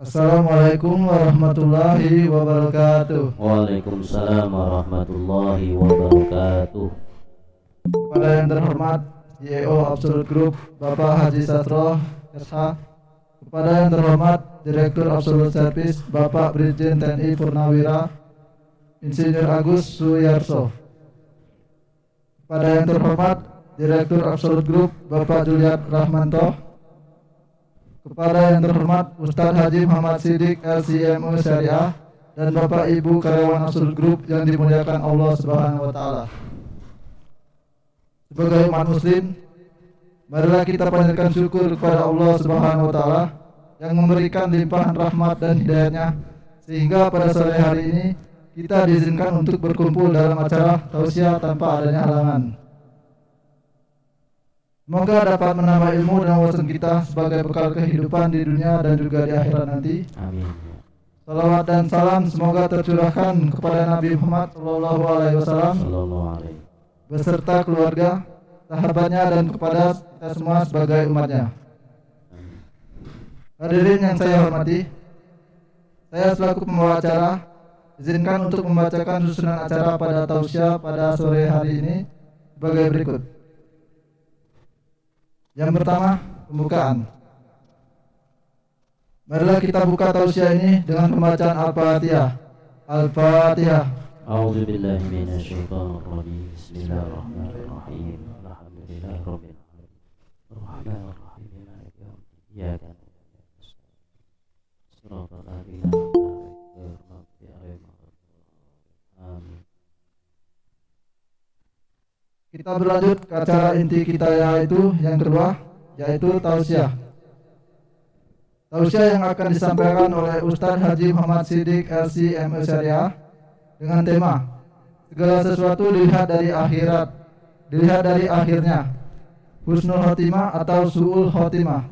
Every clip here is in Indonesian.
Assalamualaikum warahmatullahi wabarakatuh. Waalaikumsalam warahmatullahi wabarakatuh. Kepada yang terhormat CEO Absolute Group Bapak Haji Satro SH, kepada yang terhormat Direktur Absolute Service Bapak Brigjen TNI Purnawira Insinyur Agus Suyarso, kepada yang terhormat Direktur Absolute Group Bapak Juliat Rahmanto, kepada yang terhormat Ustadz Haji Muhammad Siddiq LCMO Syariah, dan Bapak Ibu karyawan Absolute Group yang dimuliakan Allah Subhanahu wa taala. Sebagai umat muslim, marilah kita panjatkan syukur kepada Allah Subhanahu wa taala yang memberikan limpahan rahmat dan hidayahnya sehingga pada sore hari ini kita diizinkan untuk berkumpul dalam acara tausiah tanpa adanya halangan. Semoga dapat menambah ilmu dan wawasan kita sebagai bekal kehidupan di dunia dan juga di akhirat nanti. Amin. Salawat dan salam semoga tercurahkan kepada Nabi Muhammad SAW beserta keluarga, sahabatnya, dan kepada kita semua sebagai umatnya. Hadirin yang saya hormati, saya selaku pembawa acara izinkan untuk membacakan susunan acara pada tausiah pada sore hari ini sebagai berikut. Yang pertama, pembukaan. Marilah kita buka tausiah ini dengan pembacaan Al-Fatihah. Al-Fatihah. A'udzu billahi minasyaitonir rajim. Bismillahirrahmanirrahim. Alhamdulillahirabbil alamin. Arrahmanir rahim. Maliki yaumiddin. Iyyaka na'budu wa iyyaka nasta'in. Shiratal ladzina an'amta 'alaihim. Amin. Kita berlanjut ke acara inti kita yaitu yang kedua, yaitu tausiah. Tausiah yang akan disampaikan oleh Ustadz Haji Muhammad Siddiq LCMO Syariah dengan tema segala sesuatu dilihat dari akhirat, dilihat dari akhirnya, husnul khotimah atau su'ul khotimah,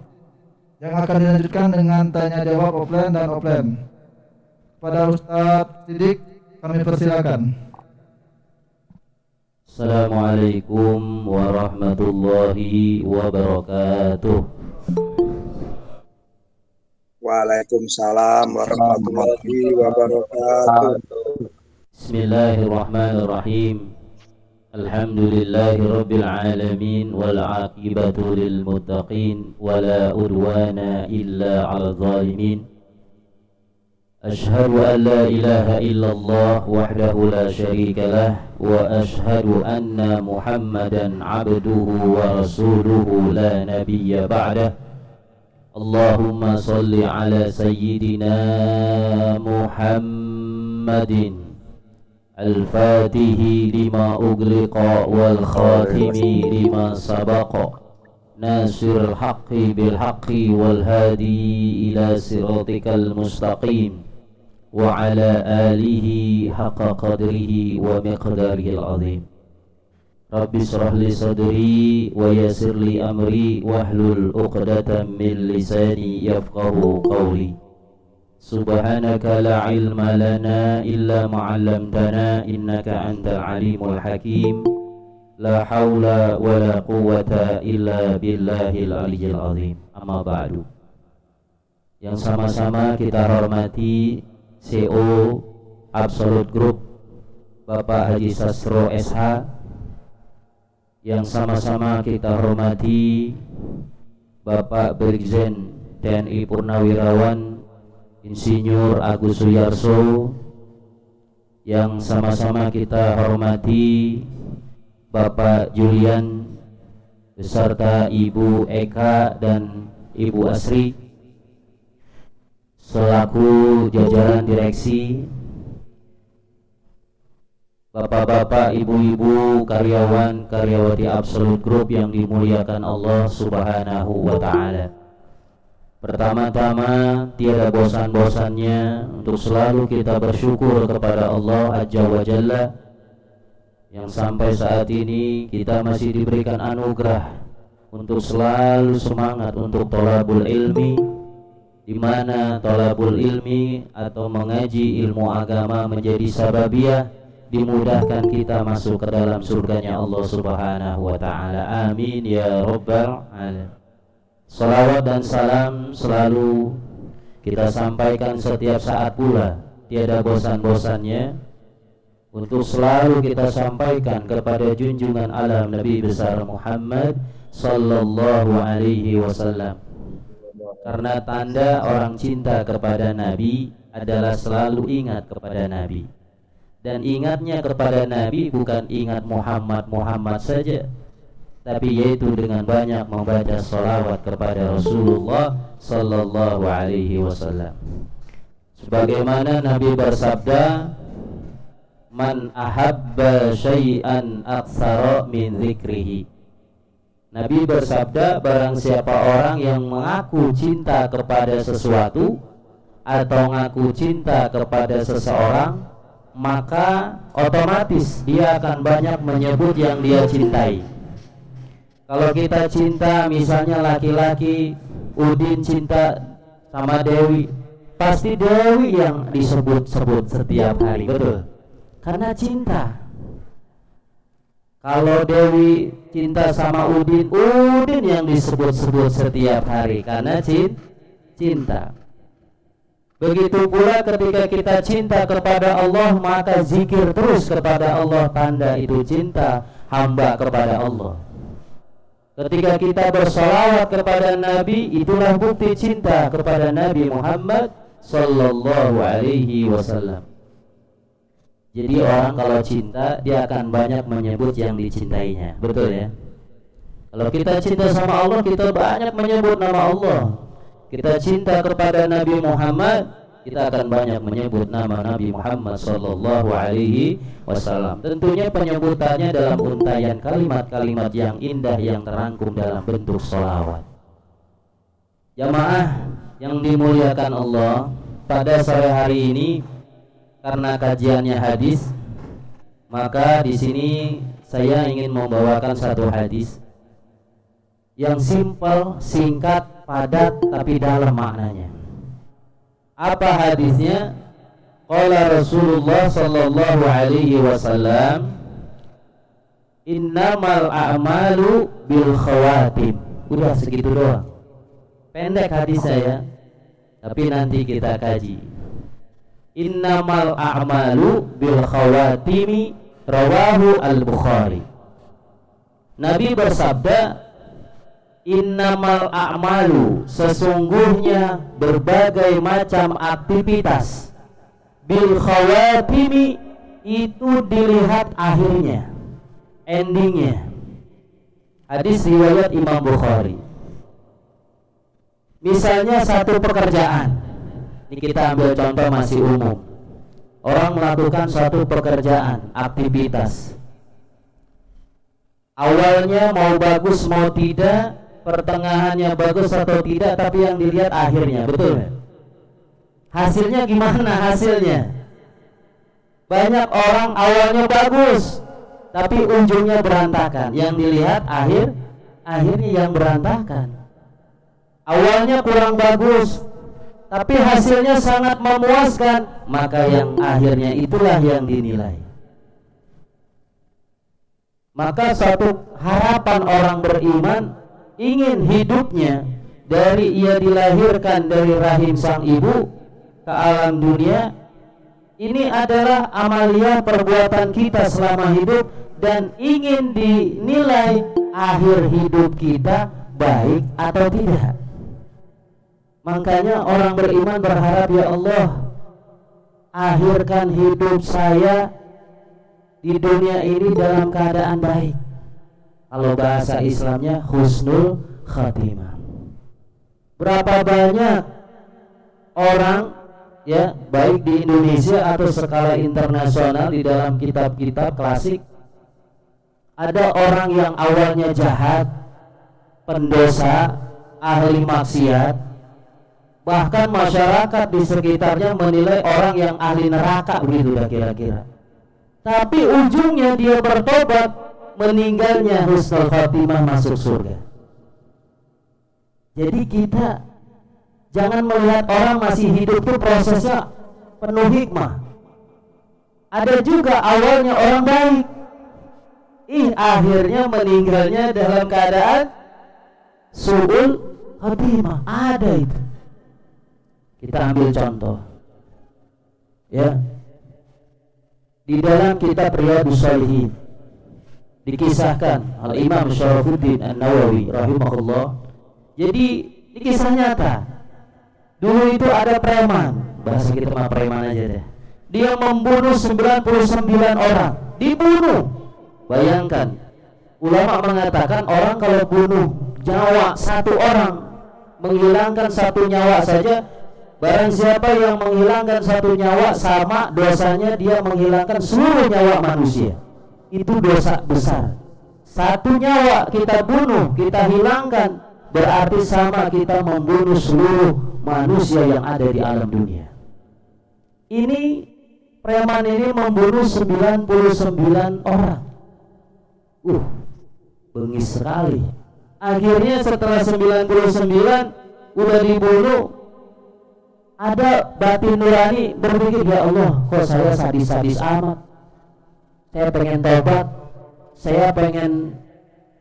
yang akan dilanjutkan dengan tanya jawab offline dan offline. Pada Ustadz Siddiq kami persilakan. Assalamualaikum warahmatullahi wabarakatuh. Waalaikumsalam warahmatullahi wabarakatuh. Bismillahirrahmanirrahim. Alhamdulillahi rabbil alamin wal aqibatu lil muttaqin wala udwana illa 'alal zalimin. Ashhadu an la ilaha illallah wahdahu la syarika lah wa ashhadu anna Muhammadan 'abduhu wa rasuluhu la nabiyya ba'dah. Allahumma salli ala sayyidina Muhammadin al-fatihi lima ughliqa wal khatimi lima sabaqa nasirul haqqi bil haqqi wal hadi ila siratikal mustaqim wa ala alihi haqqa qadrihi wa miqdarihil azim. Rabbi shrah li sadri wa yassir li amri wahlul 'uqdatam min lisani yafqahu qawli. Subhanaka la ilma lana illa ma 'allamtana innaka antal alimul hakim. La haula wa la quwwata illa billahil aliyyil azim. Amma ba'du. Yang sama-sama kita hormati CEO Absolute Group Bapak Haji Satro SH, yang sama-sama kita hormati Bapak Brigjen TNI Purnawirawan Insinyur Agus Suyarso, yang sama-sama kita hormati Bapak Julian beserta Ibu Eka dan Ibu Asri selaku jajaran direksi, bapak-bapak, ibu-ibu, karyawan, karyawati Absolute Group yang dimuliakan Allah Subhanahu wa ta'ala. Pertama-tama, tiada bosan-bosannya untuk selalu kita bersyukur kepada Allah Azza wa Jalla yang sampai saat ini kita masih diberikan anugerah untuk selalu semangat untuk thalabul ilmi, di mana thalabul ilmi atau mengaji ilmu agama menjadi sababiyah dimudahkan kita masuk ke dalam surganya Allah Subhanahu wa ta'ala. Amin ya rabbal alamin. Salawat dan salam selalu kita sampaikan setiap saat pula, tiada bosan-bosannya untuk selalu kita sampaikan kepada junjungan alam Nabi besar Muhammad sallallahu alaihi wasallam. Karena tanda orang cinta kepada Nabi adalah selalu ingat kepada Nabi. Dan ingatnya kepada Nabi bukan ingat Muhammad saja, tapi yaitu dengan banyak membaca salawat kepada Rasulullah sallallahu alaihi wasallam. Sebagaimana Nabi bersabda, "Man ahabba syai'an aktsara min dzikrihi." Nabi bersabda, barang siapa orang yang mengaku cinta kepada sesuatu atau mengaku cinta kepada seseorang, maka otomatis dia akan banyak menyebut yang dia cintai. Kalau kita cinta, misalnya laki-laki, Udin cinta sama Dewi, pasti Dewi yang disebut-sebut setiap hari, betul? Karena cinta. Kalau Dewi cinta sama Udin, Udin yang disebut-sebut setiap hari karena cinta. Begitu pula ketika kita cinta kepada Allah, maka zikir terus kepada Allah, tanda itu cinta hamba kepada Allah. Ketika kita bersolawat kepada Nabi, itulah bukti cinta kepada Nabi Muhammad sallallahu alaihi wasallam. Jadi orang kalau cinta, dia akan banyak menyebut yang dicintainya, betul ya? Kalau kita cinta sama Allah, kita banyak menyebut nama Allah. Kita cinta kepada Nabi Muhammad, kita akan banyak menyebut nama Nabi Muhammad sallallahu alaihi wasallam. Tentunya penyebutannya dalam untayan kalimat-kalimat yang indah yang terangkum dalam bentuk sholawat. Jamaah yang dimuliakan Allah, pada sore hari ini karena kajiannya hadis, maka di sini saya ingin membawakan satu hadis yang simpel, singkat, padat, tapi dalam maknanya. Apa hadisnya? Qala Rasulullah sallallahu alaihi wasallam, "Innamal a'malu bil khawatim." Udah segitu doang. Pendek hadis saya, tapi nanti kita kaji. Innamal a'malu bil khawatimi, rawahu al-Bukhari. Nabi bersabda, innamal a'malu, sesungguhnya berbagai macam aktivitas, bil khawatimi, itu dilihat akhirnya, endingnya. Hadis riwayat Imam Bukhari. Misalnya satu pekerjaan, ini kita ambil contoh masih umum. Orang melakukan suatu pekerjaan, aktivitas, awalnya mau bagus mau tidak, pertengahannya bagus atau tidak, tapi yang dilihat akhirnya, betul? Hasilnya gimana hasilnya? Banyak orang awalnya bagus, tapi ujungnya berantakan. Yang dilihat akhirnya yang berantakan. Awalnya kurang bagus, tapi hasilnya sangat memuaskan, maka yang akhirnya itulah yang dinilai. Maka suatu harapan orang beriman ingin hidupnya dari ia dilahirkan dari rahim sang ibu ke alam dunia, ini adalah amalia perbuatan kita selama hidup, dan ingin dinilai akhir hidup kita baik atau tidak. Makanya orang beriman berharap, ya Allah, akhirkan hidup saya di dunia ini dalam keadaan baik. Kalau bahasa Islamnya husnul khatimah. Berapa banyak orang, ya, baik di Indonesia atau skala internasional, di dalam kitab-kitab klasik, ada orang yang awalnya jahat, pendosa, ahli maksiat, bahkan masyarakat di sekitarnya menilai orang yang ahli neraka, begitu kira-kira. Tapi ujungnya dia bertobat, meninggalnya husnul khatimah, masuk surga. Jadi kita jangan melihat orang masih hidup itu prosesnya penuh hikmah. Ada juga awalnya orang baik, akhirnya meninggalnya dalam keadaan su'ul khatimah. Ada itu. Kita ambil contoh. Ya. Di dalam kitab Riyadhus Shalihin dikisahkan Al-Imam Syarafuddin An-Nawawi rahimahullah. Jadi ini kisah nyata. Dulu itu ada preman, bahasa kita mah preman aja deh. Dia membunuh 99 orang, dibunuh. Bayangkan, ulama mengatakan orang kalau bunuh nyawa satu orang, menghilangkan satu nyawa saja, barang siapa yang menghilangkan satu nyawa sama dosanya dia menghilangkan seluruh nyawa manusia. Itu dosa besar. Satu nyawa kita bunuh, kita hilangkan, berarti sama kita membunuh seluruh manusia yang ada di alam dunia. Ini preman ini membunuh 99 orang. Bengis sekali. Akhirnya setelah 99 udah dibunuh, ada batin nurani berpikir, ya Allah, kok saya sadis-sadis amat. Saya pengen taubat, saya pengen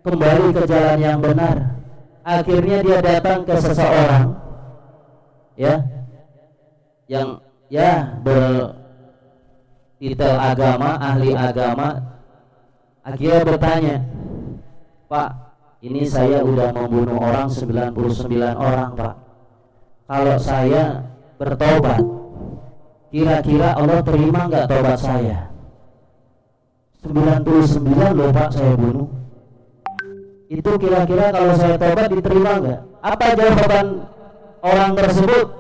kembali ke jalan yang benar. Akhirnya dia datang ke seseorang, ya, yang ya bertitel agama, ahli agama. Akhirnya bertanya, Pak, ini saya udah membunuh orang 99 orang, Pak. Kalau saya bertobat, kira-kira Allah terima nggak tobat saya? 99 loh Pak saya bunuh. Itu kira-kira kalau saya tobat diterima nggak? Apa jawaban orang tersebut?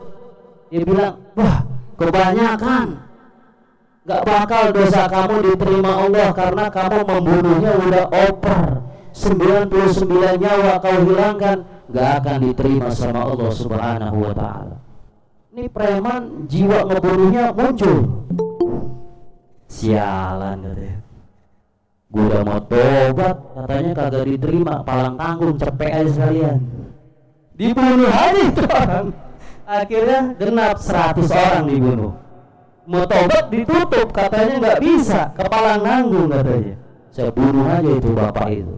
Dia bilang, wah kebanyakan, nggak bakal dosa kamu diterima Allah karena kamu membunuhnya udah over. 99 nyawa kau hilangkan, nggak akan diterima sama Allah Subhanahu wa ta'ala. Ini preman jiwa ngebunuhnya muncul. Sialan katanya, gue udah mau tobat, katanya kagak diterima, palang tanggung, cepet aja sekalian. Dibunuh aja itu orang. Akhirnya genap 100 orang dibunuh. Mau tobat ditutup, katanya nggak bisa, kepalang tanggung katanya. Saya bunuh aja itu bapak itu.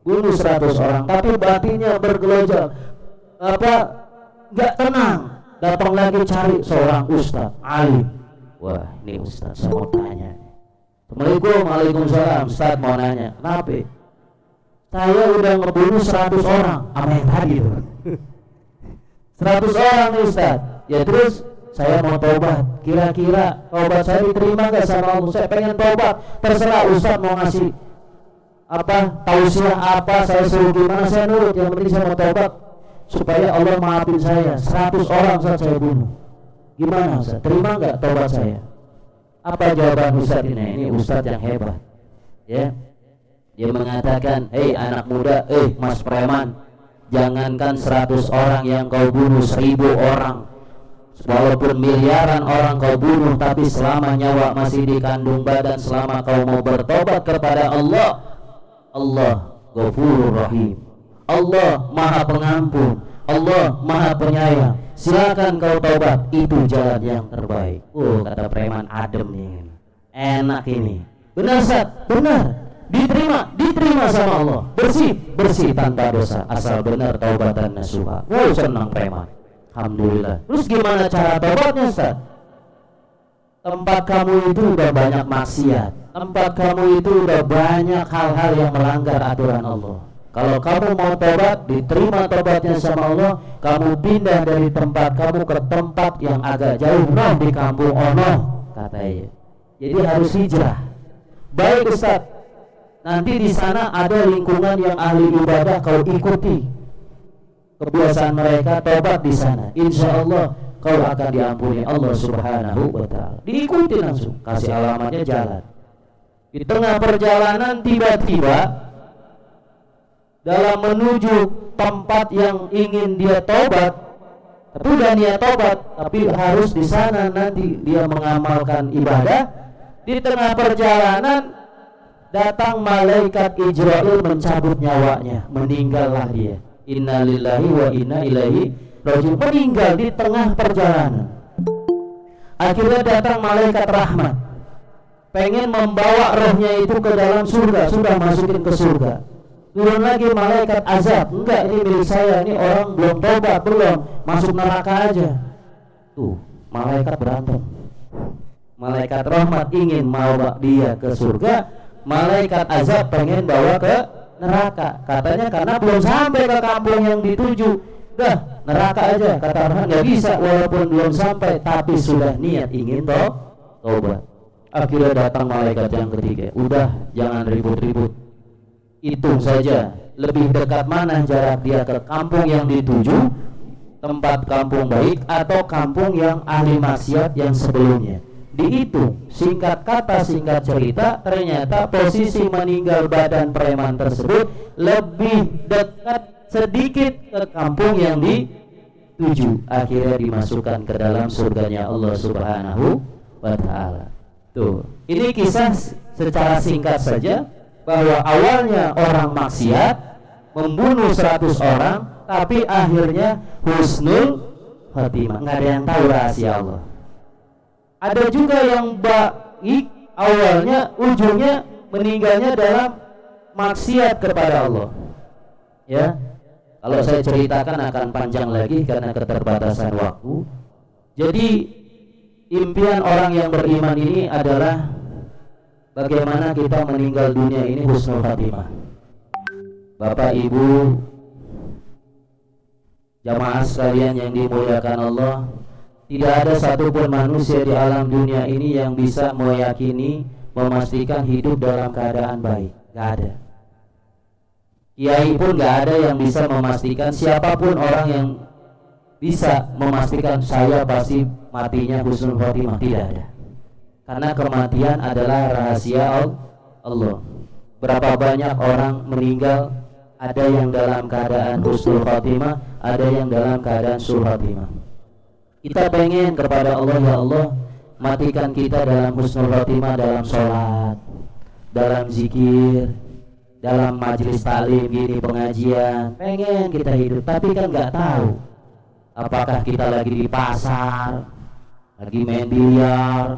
Bunuh 100 orang, tapi batinnya bergelojak, nggak tenang. Datang lagi cari seorang ustaz alim. Wah, ini ustaz saya mau tanya. Assalamualaikum, waalaikumsalam. Ustaz mau nanya, kenapa? Saya udah ngebunuh 100 orang. Apa yang tadi itu? 100 orang nih Ustaz. Ya terus saya mau tobat. Kira-kira tobat saya diterima gak sama Allah? Saya pengen tobat. Terserah Ustaz mau ngasih tausiah apa, saya suruh gimana saya nurut. Yang penting saya mau tobat supaya Allah maafin saya. 100 orang Ustaz saya bunuh. Gimana Ustaz? Terima gak tobat saya? Apa jawaban Ustaz ini? Ini Ustaz yang hebat, ya. Dia mengatakan, hei anak muda, mas preman, jangankan 100 orang yang kau bunuh, 1000 orang, walaupun miliaran orang kau bunuh, tapi selama nyawa masih di kandung badan, selama kau mau bertobat kepada Allah, Allah Ghafurur Rahim, Allah Maha Pengampun, Allah Maha Penyayang. Silakan kau tobat, itu jalan yang terbaik. Kata preman, adem nih, enak ini. Benar Ustaz, benar. Diterima sama Allah. Bersih tanpa dosa, asal benar taubatan nasuha. Senang preman. Alhamdulillah. Terus gimana cara tobatnya Ustaz? Tempat kamu itu udah banyak maksiat, tempat kamu itu udah banyak hal-hal yang melanggar aturan Allah. Kalau kamu mau tobat, diterima tobatnya sama Allah, kamu pindah dari tempat kamu ke tempat yang agak jauh, di kampung ono, katanya. Jadi harus hijrah. Baik Ustaz, nanti di sana ada lingkungan yang ahli ibadah, kau ikuti kebiasaan mereka, tobat di sana. Insya Allah kau akan diampuni Allah Subhanahu wa ta'ala. Diikuti langsung, kasih alamatnya jalan. Di tengah perjalanan tiba-tiba dalam menuju tempat yang ingin dia tobat, tapi udah niat tobat, tapi harus di sana nanti dia mengamalkan ibadah. Di tengah perjalanan datang malaikat Ijrail mencabut nyawanya, meninggallah dia. Innalillahi wa inna ilaihi raji'un. Meninggal di tengah perjalanan. Akhirnya datang malaikat rahmat, pengen membawa rohnya itu ke dalam surga, sudah masukin ke surga. Turun lagi malaikat azab, enggak, ini milik saya, ini orang belum tobat, belum, masuk neraka aja. Tuh, malaikat berantem. Malaikat rahmat ingin bawa dia ke surga, malaikat azab pengen bawa ke neraka. Katanya karena belum sampai ke kampung yang dituju. Dah, neraka aja. Kata Rahman nggak bisa walaupun belum sampai, tapi sudah niat ingin tobat. Akhirnya datang malaikat yang ketiga. Udah, jangan ribut-ribut. Hitung saja, lebih dekat mana jarak dia ke kampung yang dituju, tempat kampung baik atau kampung yang ahli maksiat yang sebelumnya. Dihitung, singkat kata singkat cerita, ternyata posisi meninggal badan preman tersebut lebih dekat sedikit ke kampung yang dituju. Akhirnya dimasukkan ke dalam surganya Allah Subhanahu wa ta'ala. Tuh, ini kisah secara singkat saja, bahwa awalnya orang maksiat membunuh 100 orang, tapi akhirnya husnul khatimah. Nggak ada yang tahu rahasia Allah. Ada juga yang baik, awalnya ujungnya meninggalnya dalam maksiat kepada Allah. Ya, kalau saya ceritakan akan panjang lagi karena keterbatasan waktu. Jadi impian orang yang beriman ini adalah bagaimana kita meninggal dunia ini husnul khatimah. Bapak Ibu jamaah sekalian yang dimuliakan Allah, tidak ada satupun manusia di alam dunia ini yang bisa meyakini, memastikan hidup dalam keadaan baik. Gak ada. Kiai pun gak ada yang bisa memastikan, siapapun orang yang bisa memastikan saya pasti matinya husnul khatimah. Tidak ada. Karena kematian adalah rahasia Allah. Berapa banyak orang meninggal, ada yang dalam keadaan husnul khatimah, ada yang dalam keadaan sul khatimah. Kita pengen kepada Allah, ya Allah, matikan kita dalam husnul khatimah, dalam sholat, dalam zikir, dalam majelis taklim gini, pengajian. Pengen kita hidup, tapi kan nggak tahu apakah kita lagi di pasar, lagi main biliar,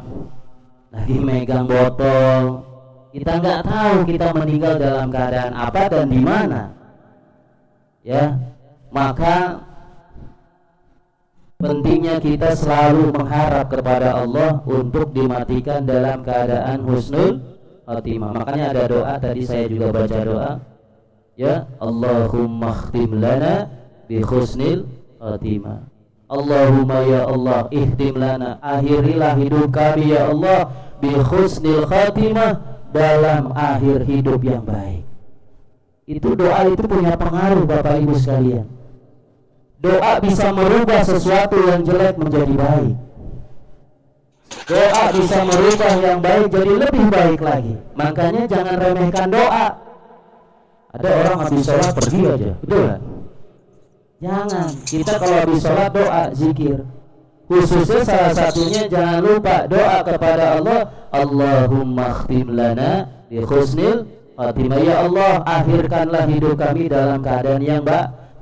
lagi megang botol. Kita nggak tahu kita meninggal dalam keadaan apa dan di mana. Ya, maka pentingnya kita selalu mengharap kepada Allah untuk dimatikan dalam keadaan husnul khatimah. Makanya ada doa, tadi saya juga baca doa, ya, Allahumma khtim lana bi husnil khatimah. Allahumma ya Allah ihtim lana, akhirilah hidup kami ya Allah bi husnil khatimah, dalam akhir hidup yang baik. Itu doa itu punya pengaruh Bapak Ibu sekalian. Doa bisa merubah sesuatu yang jelek menjadi baik. Doa bisa merubah yang baik jadi lebih baik lagi. Makanya jangan remehkan doa. Ada orang habis sholat pergi aja, betul kan? Jangan. Kita kalau habis sholat doa, zikir. Khususnya salah satunya jangan lupa doa kepada Allah, Allahumma khtim lana bi husnil khatimah. Ya Allah, akhirkanlah hidup kami dalam keadaan yang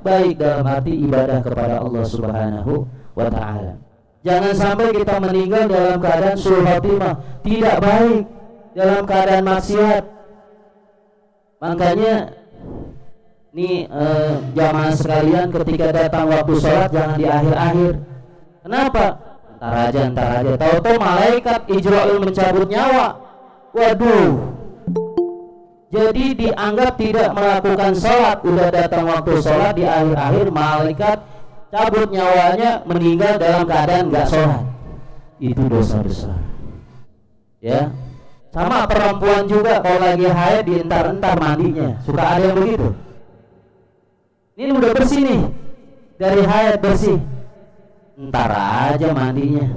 baik, dalam arti ibadah kepada Allah Subhanahu wa ta'ala. Jangan sampai kita meninggal dalam keadaan sul khatimah, tidak baik, dalam keadaan maksiat. Makanya nih jamaah sekalian, ketika datang waktu sholat jangan di akhir-akhir. Kenapa? Ntar aja. Tahu-tahu malaikat Ijrail mencabut nyawa. Waduh. Jadi dianggap tidak melakukan sholat, udah datang waktu sholat, di akhir-akhir malaikat cabut nyawanya, meninggal dalam keadaan nggak sholat. Itu dosa besar. Ya, sama perempuan juga kalau lagi haid dientar-entar mandinya, suka ada yang begitu. Ini udah bersih nih, dari haid bersih, entar aja mandinya.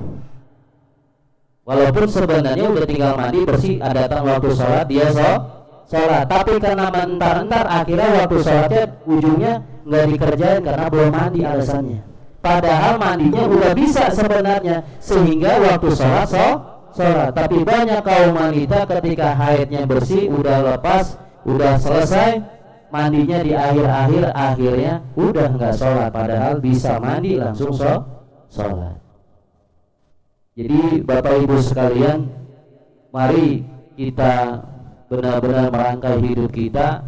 Walaupun sebenarnya udah tinggal mandi bersih, ada datang waktu sholat dia sholat, tapi karena mentar-entar akhirnya waktu sholatnya ujungnya nggak dikerjain karena belum mandi alasannya. Padahal mandinya udah bisa sebenarnya, sehingga waktu sholat tapi banyak kaum wanita ketika haidnya bersih, udah lepas, udah selesai, mandinya di akhir-akhir, akhirnya udah nggak sholat, padahal bisa mandi langsung sholat. Jadi Bapak Ibu sekalian, mari kita benar-benar merangkai hidup kita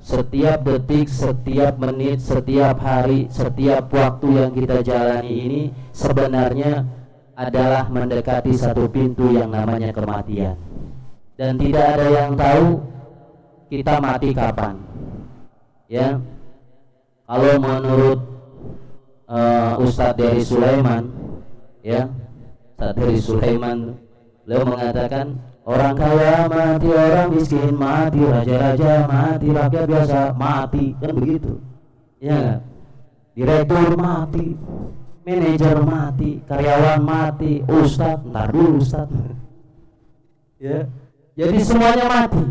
setiap detik, setiap menit, setiap hari, setiap waktu yang kita jalani ini sebenarnya adalah mendekati satu pintu yang namanya kematian. Dan tidak ada yang tahu kita mati kapan. Ya, kalau menurut Ustadz dari Sulaiman, ya, Ustadz dari Sulaiman, beliau mengatakan orang kaya mati, orang miskin mati, raja-raja mati, rakyat biasa mati, kan begitu. Ya, direktur mati, manajer mati, karyawan mati, ustadz, ntar dulu ustadz. Ya, jadi semuanya mati.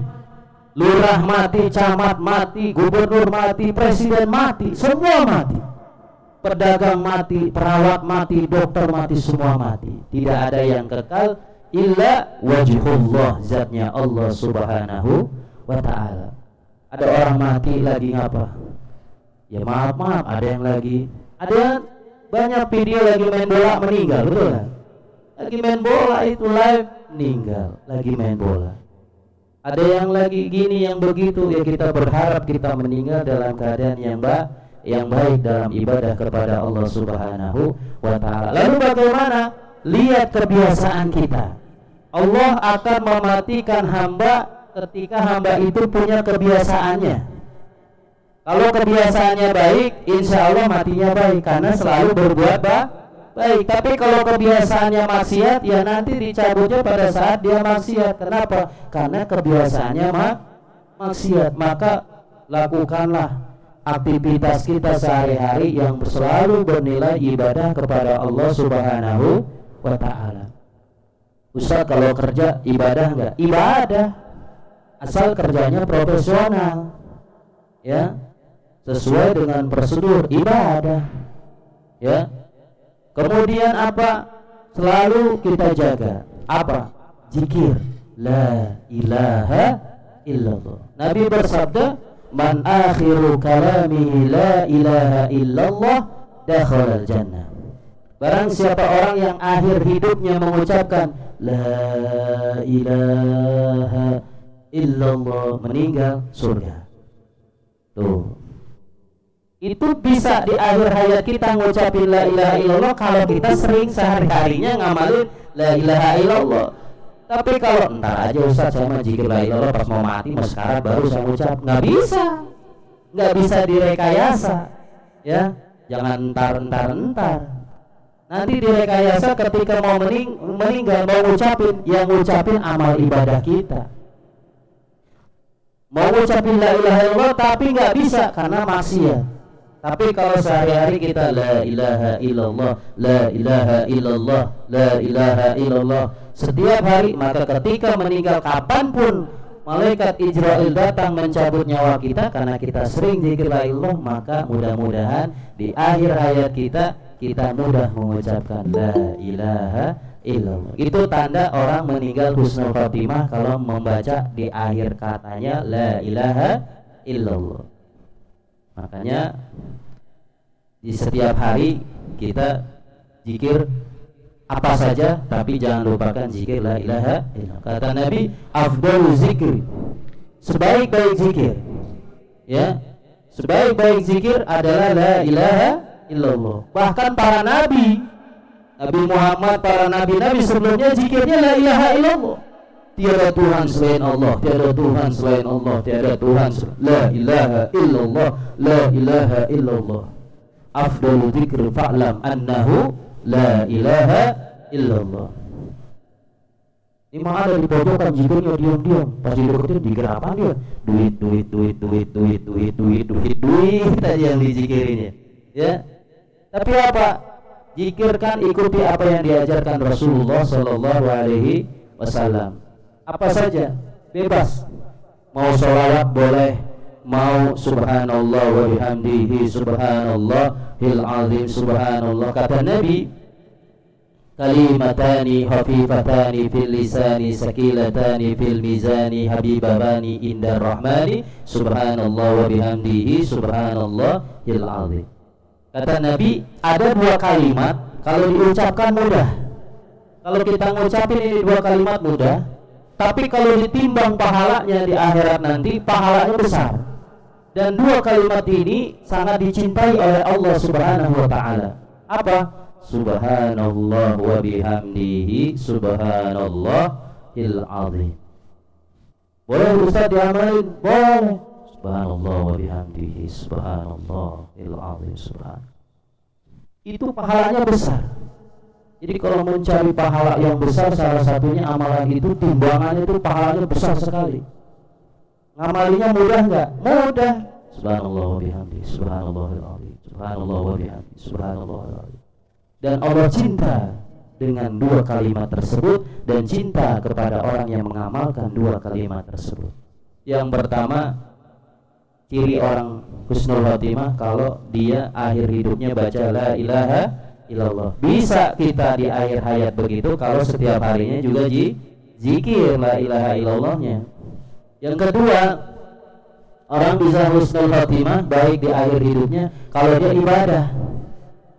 Lurah mati, camat mati, gubernur mati, presiden mati, semua mati. Pedagang mati, perawat mati, dokter mati, semua mati. Tidak ada yang kekal illa wajhullah, zatnya Allah subhanahu wa ta'ala. Ada orang mati lagi ngapa? Ya maaf, ada yang lagi, ada banyak video lagi main bola meninggal, betul kan? Lagi main bola itu live meninggal, lagi main bola. Ada yang lagi gini, yang begitu, ya kita berharap kita meninggal dalam keadaan yang baik dalam ibadah kepada Allah subhanahu wa ta'ala. Lalu bagaimana? Lihat kebiasaan kita. Allah akan mematikan hamba ketika hamba itu punya kebiasaannya. Kalau kebiasaannya baik, insya Allah matinya baik karena selalu berbuat baik. Tapi kalau kebiasaannya maksiat, ya nanti dicabutnya pada saat dia maksiat. Kenapa? Karena kebiasaannya maksiat. Maka lakukanlah aktivitas kita sehari-hari yang selalu bernilai ibadah kepada Allah subhanahu wa ta'ala. Ustaz, kalau kerja ibadah enggak? Ibadah, asal kerjanya profesional, ya, sesuai dengan prosedur ibadah, ya. Kemudian apa? Selalu kita jaga apa? Zikir la ilaha illallah. Nabi bersabda, man akhiru kalamihi la ilaha illallah dakhalal jannah. Barang siapa orang yang akhir hidupnya mengucapkan la ilaha illallah, meninggal surga. Tuh, itu bisa di akhir hayat kita ngucapin la ilaha illallah kalau kita sering sehari-harinya ngamalin la ilaha illallah. Tapi kalau entar aja Ustaz, saya mah zikir la ilaha pas mau mati, mau sekarang baru saya ucap, nggak bisa direkayasa, ya. Jangan entar. Nanti direkayasa ketika mau meninggal, mau ngucapin, yang ngucapin amal ibadah kita. Mau ngucapin la ilaha illallah tapi nggak bisa karena maksiat. Tapi kalau sehari-hari kita la ilaha illallah, la ilaha illallah, la ilaha illallah setiap hari, maka ketika meninggal kapanpun malaikat Israil datang mencabut nyawa kita karena kita sering zikir la ilallah, maka mudah-mudahan di akhir hayat kita mudah mengucapkan la ilaha illallah. Itu tanda orang meninggal husnul khotimah kalau membaca di akhir katanya la ilaha illallah. Makanya di setiap hari kita zikir apa saja, tapi jangan lupakan zikir la ilaha illallah. Kata Nabi, afdalu zikir, sebaik-baik zikir, ya, sebaik-baik zikir adalah la ilaha illallah. Bahkan para nabi, Nabi Muhammad, para nabi sebelumnya zikirnya la ilaha illallah. Tiada Tuhan selain Allah, tiada Tuhan selain Allah, tiada Tuhan la ilaha illallah, la ilaha illallah. Afdalu dzikr fa'lam annahu la ilaha illallah. Ini mah ada di pojokan zikirnya diam-diam, pas dideketin dikira apa dia? Duit aja yang dizikirinya, ya. Tapi apa? Zikirkan, ikuti apa yang diajarkan Rasulullah sallallahu alaihi wasallam. Apa saja, bebas. Mau sholawat boleh, mau subhanallah wa bihamdihi subhanallahil azim subhanallah. Kata Nabi, kalimatani khafifatani fil lisani sakilatani fil mizani habibatani indar rahmani subhanallah wa bihamdihi subhanallahil azim. Kata Nabi, ada dua kalimat kalau diucapkan mudah. Kalau kita ngucapin ini dua kalimat mudah, tapi kalau ditimbang pahalanya di akhirat nanti, pahalanya besar. Dan dua kalimat ini sangat dicintai oleh Allah Subhanahu wa taala. Apa? Subhanallah wa bihamdihi subhanallahil azim. Boleh Ustaz diamalin? Boleh. Subhanallah wa bihamdihi subhanallahil azim. Itu pahalanya besar. Jadi kalau mencari pahala yang besar, salah satunya amalan itu, timbangannya itu pahalanya besar sekali. Ngamalinya mudah enggak? Mudah. Subhanallah wa bihamdihi subhanallahil azim. Subhanallah wa bihamdihi subhanallahil azim. Dan Allah cinta dengan dua kalimat tersebut dan cinta kepada orang yang mengamalkan dua kalimat tersebut. Yang pertama, ciri orang husnul khatimah kalau dia akhir hidupnya baca la ilaha illallah. Bisa kita di akhir hayat begitu kalau setiap harinya juga zikir la ilaha illallahnya. Yang kedua, orang bisa husnul khatimah baik di akhir hidupnya kalau dia ibadah.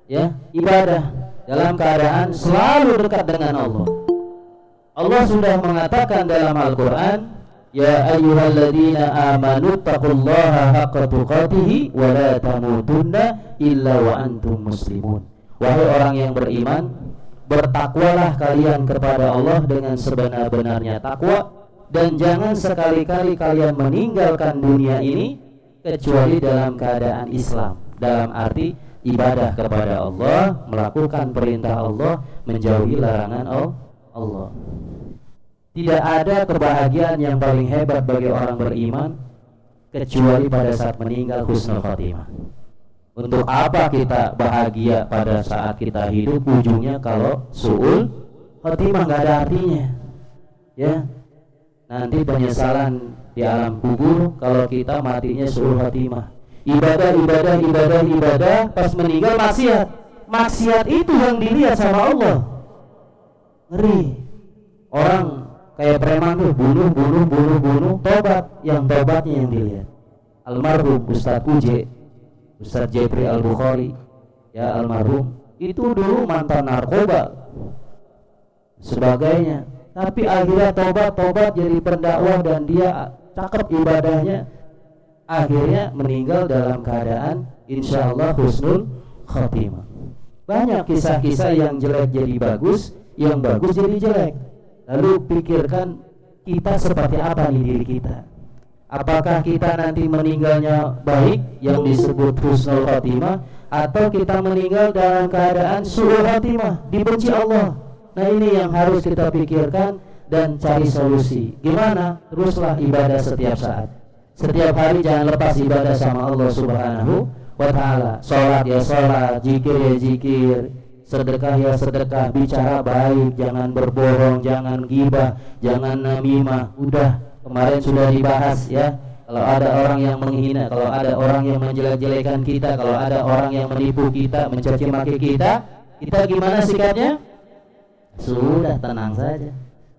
Ya, ibadah dalam keadaan selalu dekat dengan Allah. Allah sudah mengatakan dalam Al-Qur'an, ya ayyuhalladzina amanu taqullaha haqqa tuqatih wa la tamutunna illa wa antum muslimun. Wahai orang yang beriman, bertakwalah kalian kepada Allah dengan sebenar-benarnya takwa, dan jangan sekali-kali kalian meninggalkan dunia ini kecuali dalam keadaan Islam. Dalam arti ibadah kepada Allah, melakukan perintah Allah, menjauhi larangan Allah. Tidak ada kebahagiaan yang paling hebat bagi orang beriman kecuali pada saat meninggal husnul khatimah. Untuk apa kita bahagia pada saat kita hidup, ujungnya kalau su'ul khatimah nggak ada artinya. Ya, nanti penyesalan di alam kubur kalau kita matinya su'ul khatimah. Ibadah, pas meninggal maksiat itu yang dilihat sama Allah. Ngeri. Orang kayak preman tuh bunuh, tobat, yang tobatnya yang dilihat. Almarhum Ustadz Jepri Al-Bukhari, ya almarhum, itu dulu mantan narkoba sebagainya, tapi akhirnya tobat jadi pendakwah dan dia cakep ibadahnya. Akhirnya meninggal dalam keadaan insyaallah husnul khatimah. Banyak kisah-kisah yang jelek jadi bagus, yang bagus jadi jelek. Lalu pikirkan kita seperti apa nih diri kita. Apakah kita nanti meninggalnya baik yang disebut husnul khatimah, atau kita meninggal dalam keadaan su'ul khatimah, dibenci Allah. Nah ini yang harus kita pikirkan dan cari solusi. Gimana? Teruslah ibadah setiap saat. Setiap hari jangan lepas ibadah sama Allah Subhanahu wa ta'ala. Sholat ya sholat, zikir ya zikir, sedekah ya sedekah, bicara baik, jangan berbohong, jangan ghibah, jangan namimah. Udah kemarin sudah dibahas ya. Kalau ada orang yang menghina, kalau ada orang yang menjelek-jelekan kita, kalau ada orang yang menipu kita, mencaci maki kita gimana sikapnya? Sudah tenang saja.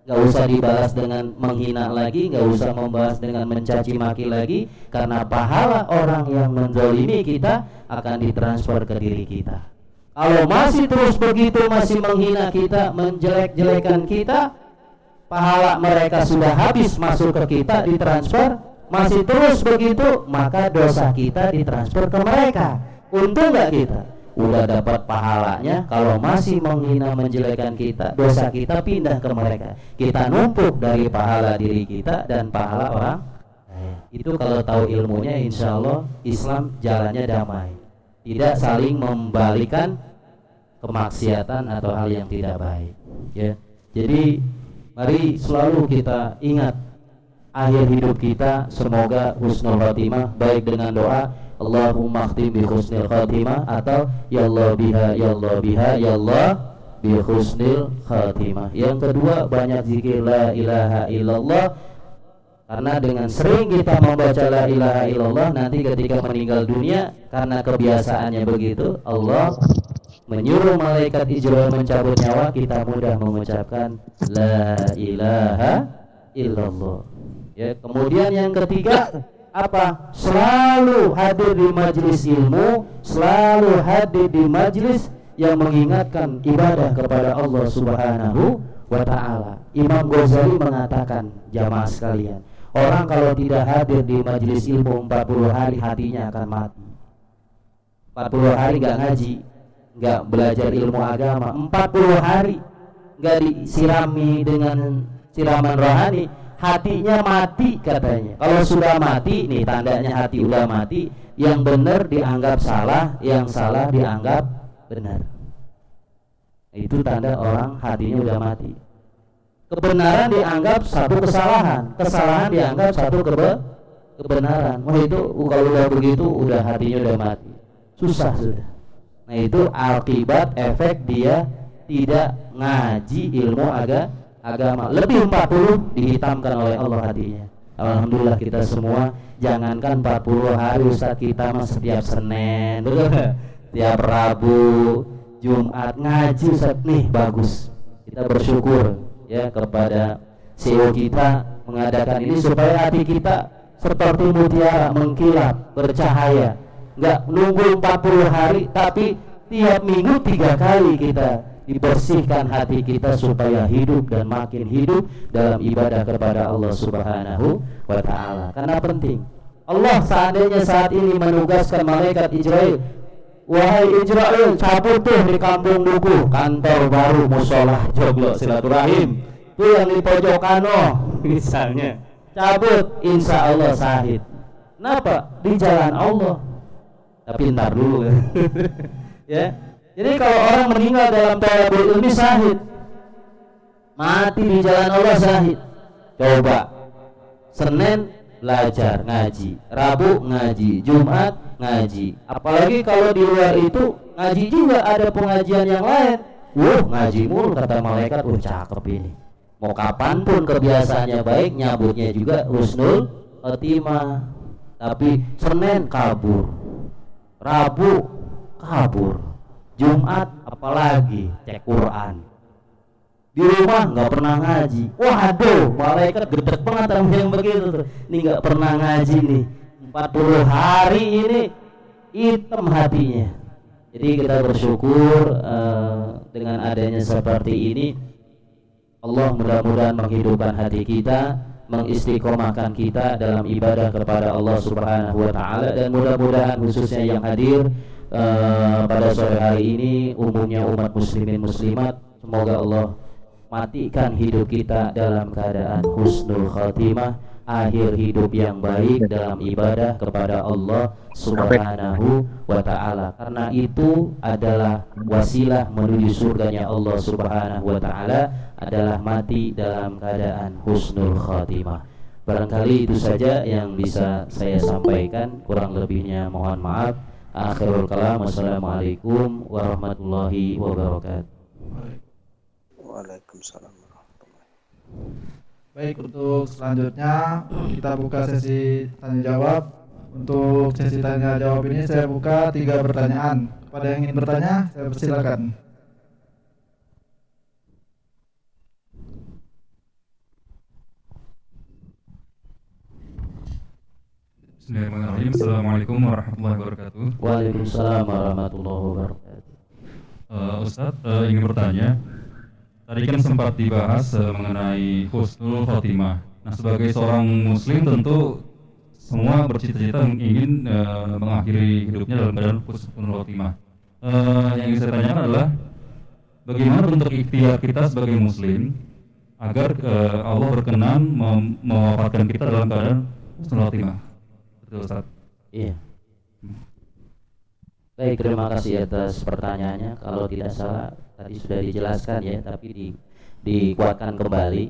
Gak usah dibalas dengan menghina lagi, gak usah membahas dengan mencaci maki lagi, karena pahala orang yang menzalimi kita akan ditransfer ke diri kita. Kalau masih terus begitu, masih menghina kita, menjelek-jelekan kita, pahala mereka sudah habis masuk ke kita, ditransfer. Masih terus begitu, maka dosa kita ditransfer ke mereka. Untung gak kita? Udah dapat pahalanya. Kalau masih menghina menjelekan kita, dosa kita pindah ke mereka. Kita numpuk dari pahala diri kita dan pahala orang. Itu kalau tahu ilmunya, insya Allah Islam jalannya damai, tidak saling membalikan kemaksiatan atau hal yang tidak baik ya. Jadi mari selalu kita ingat akhir hidup kita semoga husnul khatimah, baik dengan doa Allahumma khtim bi husnil khatimah atau ya Allah biha ya Allah biha ya Allah bi husnil khatimah. Yang kedua, banyak zikir la ilaha illallah, karena dengan sering kita membaca la ilaha illallah, nanti ketika meninggal dunia karena kebiasaannya begitu, Allah menyuruh malaikat Israil mencabut nyawa, kita mudah mengucapkan la ilaha illallah ya. Kemudian yang ketiga apa? Selalu hadir di majelis ilmu, selalu hadir di majelis yang mengingatkan ibadah kepada Allah Subhanahu wa ta'ala. Imam Ghazali mengatakan, jamaah sekalian, Orang kalau tidak hadir di majelis ilmu 40 hari hatinya akan mati. 40 hari nggak ngaji, nggak belajar ilmu agama, 40 hari nggak disirami dengan siraman rohani, hatinya mati katanya. Kalau sudah mati, nih tandanya hati udah mati, yang benar dianggap salah, yang salah dianggap benar. Itu tanda orang hatinya udah mati. Kebenaran dianggap satu kesalahan, kesalahan dianggap satu kebenaran. Wah itu kalau udah begitu udah hatinya udah mati. Susah sudah. Nah itu akibat efek dia tidak ngaji ilmu agama. Lebih 40 dihitamkan oleh Allah hatinya. Alhamdulillah kita semua jangankan 40 hari Ustaz, kita mah setiap Senin, tiap Rabu, Jumat ngaji Ustaz, nih bagus. Kita bersyukur ya kepada CEO kita mengadakan ini supaya hati kita seperti mutiara mengkilap, bercahaya. Nggak nunggu 40 hari, tapi tiap minggu 3 kali kita dibersihkan hati kita supaya hidup dan makin hidup dalam ibadah kepada Allah Subhanahu wa ta'ala. Karena penting, Allah seandainya saat ini menugaskan malaikat Israil, wahai Israil, cabut tuh di kampung Duku, kantor baru musola joglo silaturahim tuh yang di pojokan misalnya, cabut, insya Allah sahid. Kenapa? Di jalan Allah. Tapi ntar dulu ya. Jadi kalau orang meninggal dalam thalabul ilmi sahid, mati di jalan Allah sahid. Coba Senin belajar ngaji, Rabu ngaji, Jumat ngaji. Apalagi kalau di luar itu ngaji juga ada pengajian yang lain. Ngaji mulu kata malaikat, cakep ini. Mau kapanpun kebiasaannya baik, nyabutnya juga husnul khotimah. Tapi Senin kabur, Rabu kabur, Jumat apalagi cek Quran, di rumah nggak pernah ngaji. Waduh, malaikat gedek banget sama yang begitu tuh. Ini nggak pernah ngaji nih, 40 hari ini hitam hatinya. Jadi kita bersyukur dengan adanya seperti ini. Allah mudah-mudahan menghidupkan hati kita, mengistiqomahkan kita dalam ibadah kepada Allah Subhanahu wa ta'ala. Dan mudah-mudahan khususnya yang hadir pada sore hari ini, umumnya umat muslimin muslimat, semoga Allah matikan hidup kita dalam keadaan husnul khatimah, akhir hidup yang baik dalam ibadah kepada Allah Subhanahu wa ta'ala. Karena itu adalah wasilah menuju surganya Allah Subhanahu wa ta'ala, adalah mati dalam keadaan husnul khatimah. Barangkali itu saja yang bisa saya sampaikan, kurang lebihnya mohon maaf. Akhirul kalam, wassalamualaikum warahmatullahi wabarakatuh. Waalaikumsalam warahmatullahi. Baik, untuk selanjutnya kita buka sesi tanya jawab. Untuk sesi tanya jawab ini saya buka 3 pertanyaan. Kepada yang ingin bertanya, saya persilakan. Bismillahirrahmanirrahim. Assalamualaikum warahmatullahi wabarakatuh. Waalaikumsalam warahmatullahi wabarakatuh. Ustadz, ingin bertanya. Tadi kan sempat dibahas mengenai husnul khotimah. Nah, sebagai seorang muslim tentu semua bercita-cita ingin mengakhiri hidupnya dalam keadaan husnul khotimah. Yang ingin saya tanyakan adalah bagaimana bentuk ikhtiar kita sebagai muslim agar Allah berkenan mewafatkan kita dalam keadaan husnul khotimah. Betul, Ustaz? Iya. Baik, terima kasih atas pertanyaannya. Kalau tidak salah tadi sudah dijelaskan ya, tapi dikuatkan kembali.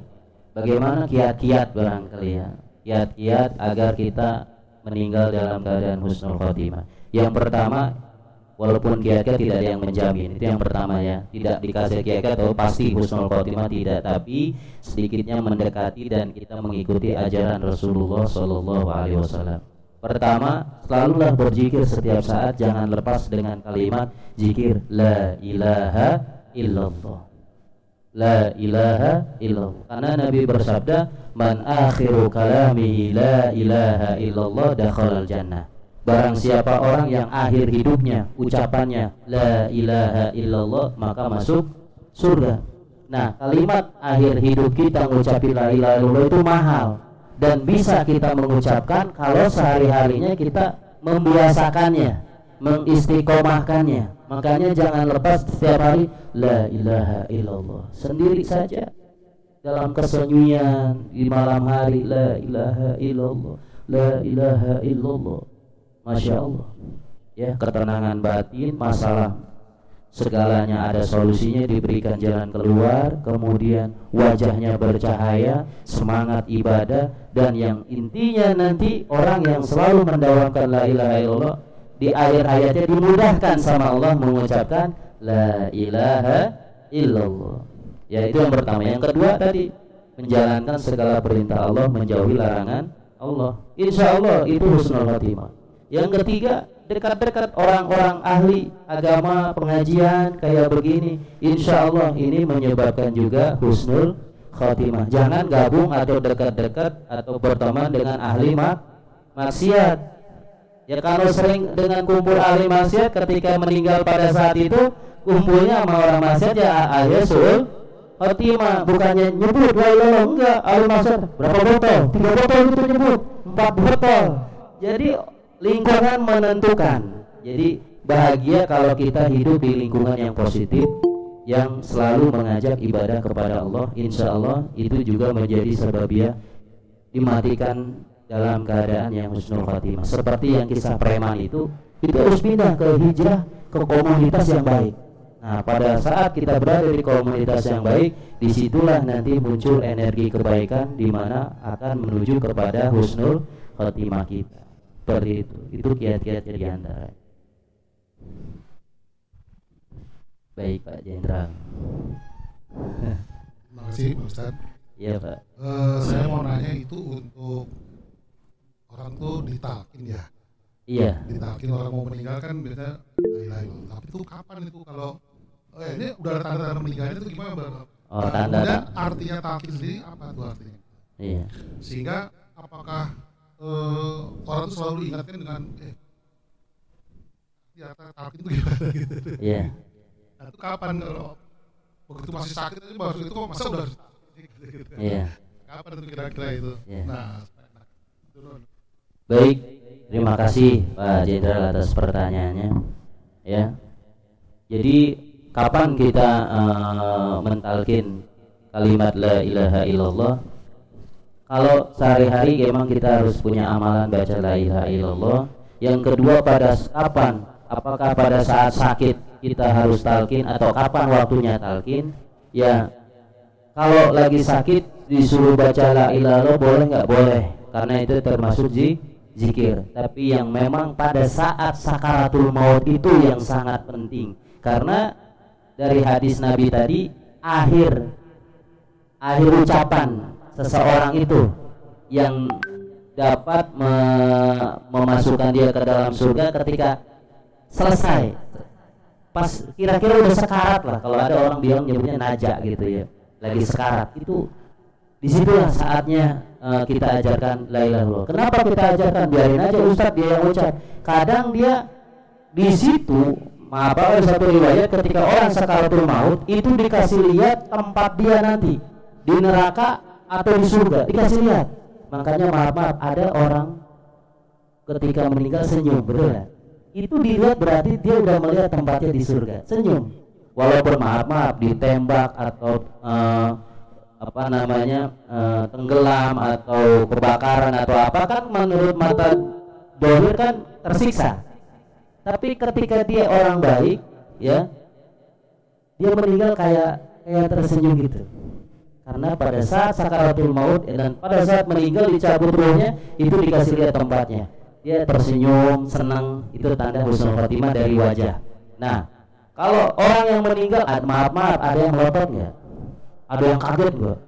Bagaimana kiat-kiat barangkali ya, kiat-kiat agar kita meninggal dalam keadaan husnul khotimah. Yang pertama, walaupun kiat-kiat tidak ada yang menjamin, itu yang pertama ya. Tidak dikasih kiat-kiat atau pasti husnul khotimah, tidak, tapi sedikitnya mendekati dan kita mengikuti ajaran Rasulullah SAW. Pertama, selalulah berzikir setiap saat, jangan lepas dengan kalimat zikir la ilaha illallah. La ilaha illallah. Karena Nabi bersabda, man akhiru kalamihi la ilaha illallah dakhalal jannah. Barang siapa orang yang akhir hidupnya ucapannya la ilaha illallah, maka masuk surga. Nah, kalimat akhir hidup kita ngucapin la ilaha illallah itu mahal. dan bisa kita mengucapkan kalau sehari-harinya kita membiasakannya, mengistiqomahkannya. Makanya jangan lepas setiap hari la ilaha illallah sendiri saja, dalam kesunyian di malam hari, la ilaha illallah, la ilaha illallah. Masya Allah ya, ketenangan batin, masalah segalanya ada solusinya, diberikan jalan keluar, kemudian wajahnya bercahaya, semangat ibadah, dan yang intinya nanti orang yang selalu mendawamkan la ilaha illallah di akhir hayatnya dimudahkan sama Allah mengucapkan la ilaha illallah. Ya, itu yang pertama. Yang kedua tadi, menjalankan segala perintah Allah, menjauhi larangan Allah. Insya Allah itu husnul khotimah. Yang ketiga, dekat-dekat orang-orang ahli agama, pengajian kayak begini, insya Allah ini menyebabkan juga husnul khotimah. Jangan gabung atau dekat-dekat atau berteman dengan ahli maksiat. Ya, kalau sering dengan kumpul ahli maksiat, ketika meninggal pada saat itu kumpulnya sama orang maksiat, ya akhirnya suul khotimah. Bukannya nyebut la ilaha, enggak, ahli maksiat berapa botol, 3 botol itu nyebut, 4 botol. Jadi lingkungan menentukan. Jadi bahagia kalau kita hidup di lingkungan yang positif, yang selalu mengajak ibadah kepada Allah. Insya Allah itu juga menjadi sebabnya dimatikan dalam keadaan yang husnul khotimah. Seperti yang kisah preman itu harus pindah ke hijrah ke komunitas yang baik. Nah, pada saat kita berada di komunitas yang baik, disitulah nanti muncul energi kebaikan, di mana akan menuju kepada husnul khotimah kita. Seperti itu kiat-kiat di antara. Baik Pak Jenderal. Terima kasih Pak Ustadz. Iya Pak. Saya mau nanya, itu untuk orang tuh ditalkin ya? Iya. Ditalkin orang mau meninggal kan biasanya la ilaha illallah. Tapi itu kapan itu kalau ini udah ada tanda-tanda meninggalnya itu gimana Bang? Oh, tanda. Kemudian artinya talkin sendiri apa tuh artinya? Iya. Sehingga apakah orang tuh selalu diingatkan dengan ya talkin itu gimana gitu? Iya. Nah, itu kapan kalau begitu masih sakit itu baru itu masa udah harus gitu. Iya. Kapan itu kira-kira itu? Iya. Nah, turun. Baik, terima kasih Pak Jenderal atas pertanyaannya. Ya. Jadi kapan kita mentalkin kalimat la ilaha illallah? Kalau sehari-hari memang kita harus punya amalan baca la ilaha illallah. Yang kedua, pada kapan? Apakah pada saat sakit kita harus talkin atau kapan waktunya talkin? Ya, kalau lagi sakit disuruh baca la ilaha illallah boleh nggak? Boleh, karena itu termasuk zikir. Tapi yang memang pada saat sakaratul maut itu yang sangat penting, karena dari hadis Nabi tadi, akhir ucapan seseorang itu yang dapat memasukkan dia ke dalam surga ketika selesai, pas kira-kira udah sekarat lah, kalau ada orang bilang nyebutnya najak gitu ya, lagi sekarat, itu disitulah saatnya kita ajarkan la ilaha illallah. Kenapa kita ajarkan? Biarin aja Ustadz dia yang ucap. Kadang dia di situ, maaf, ada satu riwayat ketika orang sakaratul maut itu dikasih lihat tempat dia nanti di neraka atau di surga, dikasih lihat. Makanya maaf, ada orang ketika meninggal senyum, betul ya? Itu dilihat berarti dia udah melihat tempatnya di surga, senyum. Walaupun maaf ditembak atau tenggelam atau kebakaran atau apa, kan menurut mata dohir kan tersiksa. Tapi ketika dia orang baik, ya, dia meninggal kayak tersenyum gitu. Karena pada saat sakaratul maut dan pada saat meninggal dicabut ruhnya, itu dikasih lihat tempatnya. Dia tersenyum, senang, itu tanda husnul khotimah dari wajah. Nah, kalau orang yang meninggal, maaf, ada yang melotot nggak? Ada yang kaget nggak?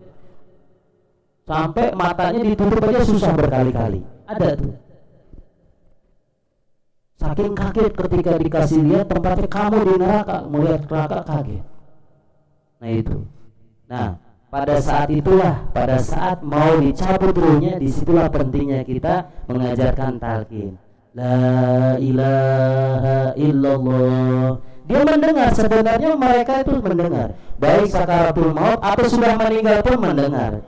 Sampai matanya ditutup aja susah berkali-kali. Ada tuh. Saking kaget ketika dikasih lihat tempatnya, kamu di neraka, melihat neraka kaget. Nah itu. Nah, pada saat itulah, pada saat mau dicabut ruhnya, disitulah pentingnya kita mengajarkan talqin. La ilaha illallah. Dia mendengar, sebenarnya mereka itu mendengar, baik sakaratul maut atau sudah meninggal pun mendengar.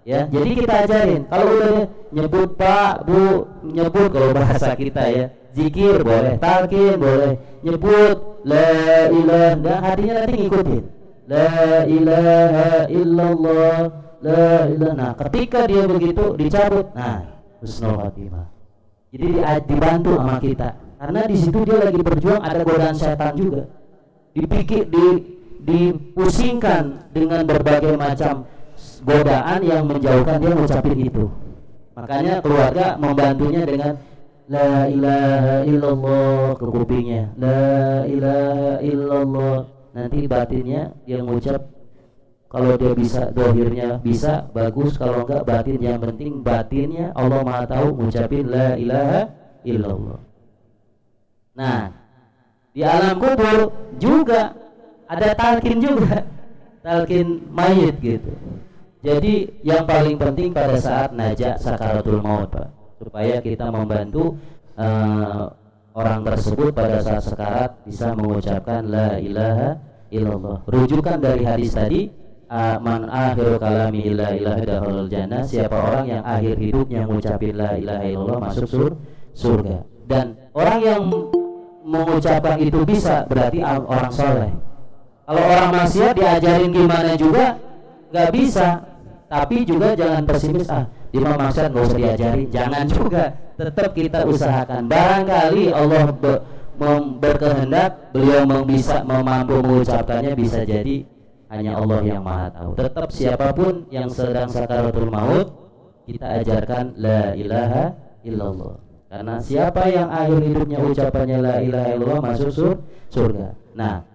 Ya, jadi kita ajarin. Kalau udah nyebut Pak, Bu, nyebut kalau bahasa kita ya, zikir boleh, talqin boleh, nyebut la ilaha, dan hatinya nanti ngikutin. La ilaha illallah, la ilaha. Nah, ketika dia begitu dicabut, nah, husnul khotimah. Jadi dibantu sama kita. Karena di situ dia lagi berjuang, ada godaan setan juga. Dipusingkan dengan berbagai macam godaan yang menjauhkan dia ngucapin itu. Makanya keluarga membantunya dengan la ilaha illallah ke kupingnya, la ilaha illallah. Nanti batinnya dia ngucap, kalau dia bisa dohirnya bisa bagus, kalau enggak batin, yang penting batinnya Allah Maha tahu ngucapin la ilaha illallah. Nah, di alam kubur juga ada talqin juga, talqin mayit gitu. Jadi yang paling penting pada saat najak sakaratul maut, Pak, supaya kita membantu orang tersebut pada saat sekarat bisa mengucapkan la ilaha illallah. Rujukan dari hadis tadi, man akhiru kalami la ilaha dakhalul jannah, siapa orang yang akhir hidupnya mengucapin la ilaha illallah masuk surga. Dan orang yang mengucapkan itu bisa berarti orang soleh. Kalau orang maksiat diajarin gimana juga nggak bisa. Tapi juga jangan pesimis, Imam maksiat nggak usah diajarin, jangan juga. Tetap kita usahakan. Barangkali Allah berkehendak, beliau mampu mengucapkannya, bisa jadi hanya Allah yang Maha tahu. Tetap siapapun yang sedang sakaratul maut, kita ajarkan la ilaha illallah. Karena siapa yang akhir hidupnya ucapannya la ilaha illallah masuk surga. Nah,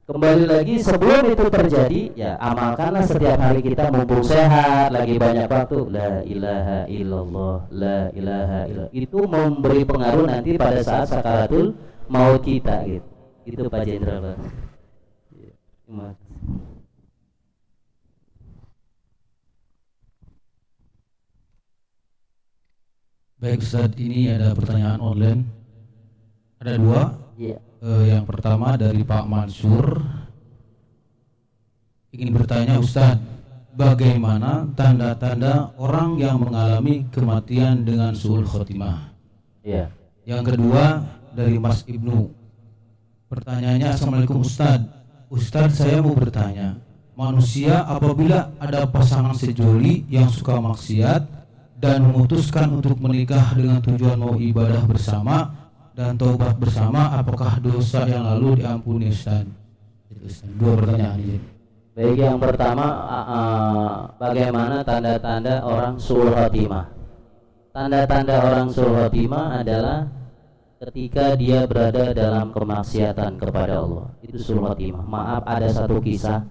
kembali lagi, sebelum itu terjadi, ya amalkanlah setiap hari kita mumpung sehat, lagi banyak waktu, la ilaha illallah, la ilaha illallah. Itu memberi pengaruh nanti pada saat sakaratul maut kita gitu. Itu Pak Jenderal. Baik Ustaz, ini ada pertanyaan online. Ada dua. Iya. Yang pertama dari Pak Mansur, ingin bertanya Ustaz, bagaimana tanda-tanda orang yang mengalami kematian dengan su'ul khotimah? Iya. Yang kedua dari Mas Ibnu, pertanyaannya, Assalamualaikum Ustaz. Ustaz, saya mau bertanya, manusia apabila ada pasangan sejoli yang suka maksiat dan memutuskan untuk menikah dengan tujuan mau ibadah bersama dan taubat bersama, apakah dosa yang lalu diampuni Ustaz? Dua pertanyaan ini. Baik, yang pertama, bagaimana tanda-tanda orang su'ul khotimah? Tanda-tanda orang su'ul khotimah adalah ketika dia berada dalam kemaksiatan kepada Allah. Itu su'ul khotimah. Maaf, ada satu kisah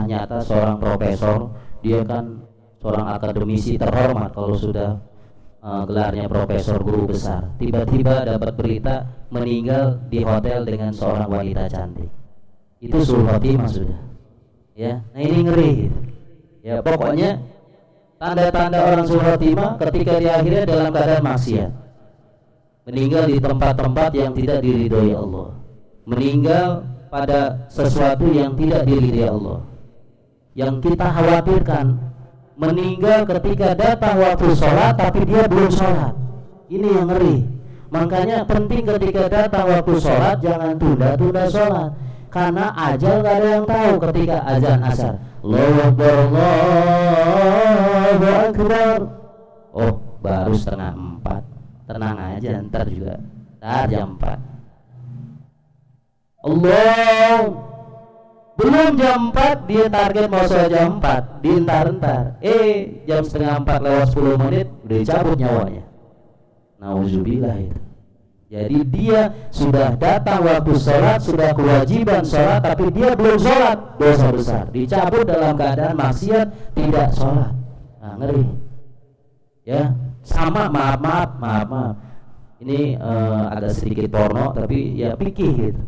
nyata seorang profesor, dia kan seorang akademisi terhormat kalau sudah gelarnya profesor, guru besar. Tiba-tiba dapat berita meninggal di hotel dengan seorang wanita cantik. Itu su'ul khotimah sudah. Ya, nah ini ngeri gitu. Ya, pokoknya tanda-tanda orang su'ul khotimah ketika dia akhirnya dalam keadaan maksiat, meninggal di tempat-tempat yang tidak diridhoi Allah, meninggal pada sesuatu yang tidak diridhoi Allah. Yang kita khawatirkan, meninggal ketika datang waktu sholat tapi dia belum sholat. Ini yang ngeri. Makanya penting ketika datang waktu sholat jangan tunda-tunda sholat, karena ajal gak ada yang tahu ketika azan asar. Allahu Akbar, Allahu Akbar. Oh, baru 3:30. Tenang aja, ntar juga. Ntar jam 4. Allah, belum jam 4 dia target mau sholat jam 4, dientar-entar. Jam 3:30 lewat 10 menit udah dicabut nyawanya. Nauzubillah itu. Jadi dia sudah datang waktu sholat, sudah kewajiban sholat, tapi dia belum sholat, dosa besar. Dicabut dalam keadaan maksiat, tidak sholat. Nah, ngeri. Ya, sama, maaf. Ini agak sedikit porno, tapi ya pikir gitu.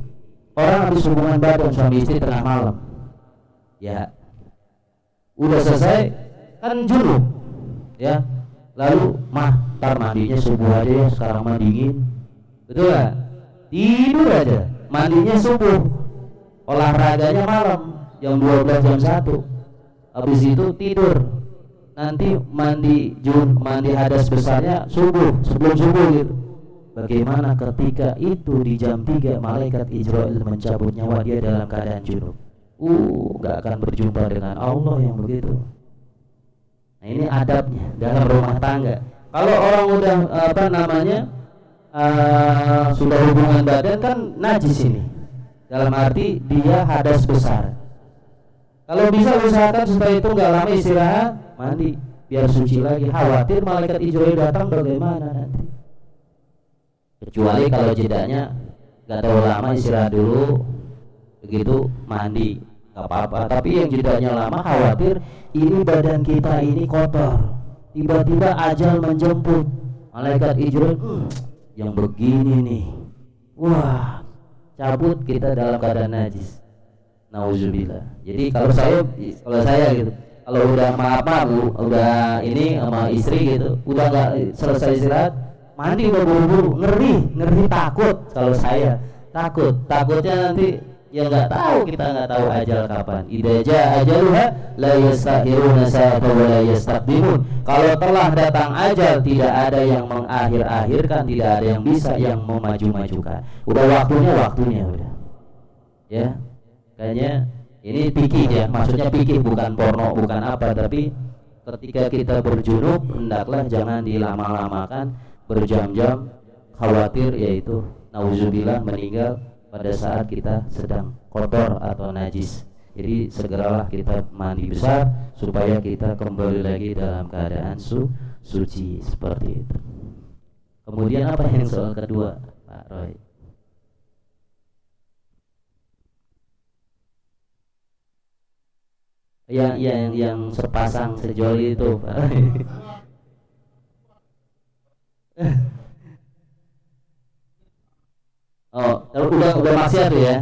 Orang habis hubungan badan suami istri tengah malam, ya udah selesai kan junub, ya lalu ntar mandinya subuh aja ya, sekarang mah dingin, betul gak? Tidur aja, mandinya subuh, olahraganya malam jam 12 jam 1, habis itu tidur, nanti mandi hadas besarnya sebelum subuh gitu. Bagaimana ketika itu di jam 3 malaikat Israil mencabut nyawa dia dalam keadaan junub? Gak akan berjumpa dengan Allah yang begitu. Nah, ini adabnya dalam rumah tangga. Kalau orang udah sudah hubungan badan kan najis ini. Dalam arti dia hadas besar. Kalau bisa usahakan supaya itu nggak lama istirahat, mandi biar suci lagi. Khawatir malaikat Israil datang bagaimana nanti? Kecuali kalau jedanya nggak terlalu lama, istirahat dulu, begitu mandi nggak apa-apa. Tapi yang jedanya lama, khawatir ini badan kita ini kotor, tiba-tiba ajal menjemput. Malaikat Israil yang begini nih, wah, cabut kita dalam keadaan najis. Nauzubillah. Jadi kalau saya gitu, kalau udah maaf udah ini sama istri gitu, udah nggak selesai istirahat, mandi udah buru-buru, ngeri takut. Kalau saya takutnya nanti ya nggak tahu, kita nggak tahu ajal kapan. Idza jaa ajaluha la yastakhiruna sa'atan wa la yastaqdimun. Kalau telah datang ajal, tidak ada yang mengakhir-akhirkan, tidak ada yang bisa yang memaju-majukan. Udah waktunya udah. Ya. Kayaknya ini pikih ya, maksudnya pikih bukan porno, bukan apa, tapi ketika kita berjunub hendaklah jangan dilama-lamakan berjam-jam, khawatir yaitu nauzubillah meninggal pada saat kita sedang kotor atau najis. Jadi segeralah kita mandi besar supaya kita kembali lagi dalam keadaan suci seperti itu. Kemudian apa yang soal kedua, Pak Roy? Yang sepasang sejoli itu, Pak. Oh, udah maksiat tuh ya?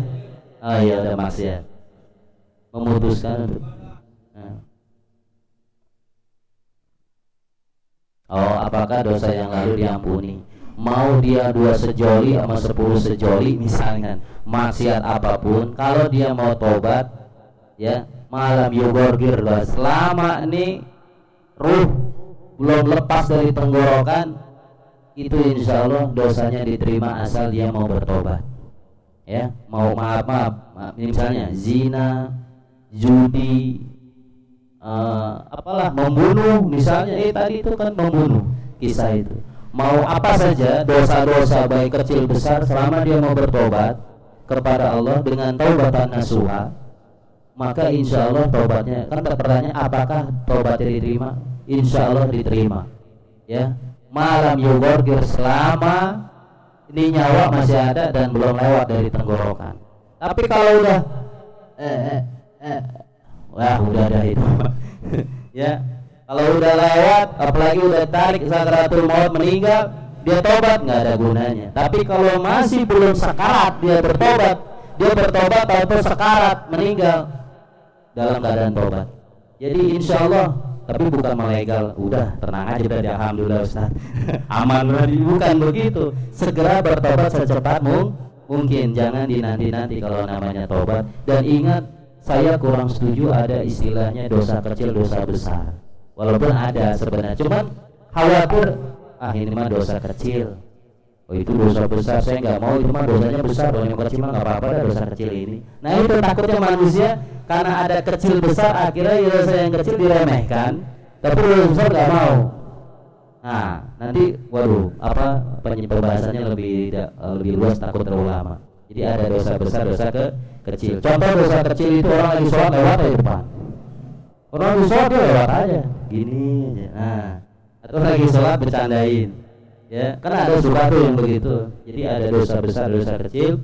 Oh iya, udah maksiat. Memutuskan untuk Oh, apakah dosa yang lalu diampuni? Mau dia 2 sejoli sama 10 sejoli misalnya, maksiat apapun, kalau dia mau tobat ya, malam yugorgir loh, selama ini ruh belum lepas dari tenggorokan, itu insya Allah dosanya diterima asal dia mau bertobat ya. Mau maaf misalnya zina, judi, membunuh misalnya, tadi itu kan membunuh, kisah itu. Mau apa saja dosa-dosa baik kecil besar, selama dia mau bertobat kepada Allah dengan taubatan nasuha, maka insya Allah tobatnya, kan pertanyaan apakah tobatnya diterima? Insya Allah diterima ya. Malam yugorgir, selama ini nyawa masih ada dan belum lewat dari tenggorokan. Tapi kalau udah wah udah ada itu ya. Kalau udah lewat, apalagi udah tarik sakaratul maut, meninggal, dia tobat nggak ada gunanya. Tapi kalau masih belum sekarat dia bertobat atau sekarat meninggal dalam keadaan tobat. Jadi insya Allah, tapi bukan melegal, udah tenang aja tadi, alhamdulillah Ustaz aman lagi, bukan begitu. Segera bertobat secepat mungkin, jangan dinanti-nanti kalau namanya tobat. Dan ingat, saya kurang setuju ada istilahnya dosa kecil, dosa besar. Walaupun ada sebenarnya, cuman khawatir ini mah dosa kecil, oh itu dosa besar, saya nggak mau, itu mah dosanya besar, kalau yang kecil mah nggak apa-apa dah dosa kecil ini. Nah itu takutnya manusia, karena ada kecil besar, akhirnya dosa yang kecil diremehkan, tapi dosa besar nggak mau. Nah nanti waduh, pembahasannya lebih luas, takut terlalu lama. Jadi ada dosa besar, dosa kecil. Contoh dosa kecil itu orang lagi sholat lewat di depan, orang lagi sholat dia lewat aja gini aja, nah, atau lagi sholat bercandain ya, kan ada suka tuh yang begitu. Jadi ada dosa besar, dosa kecil.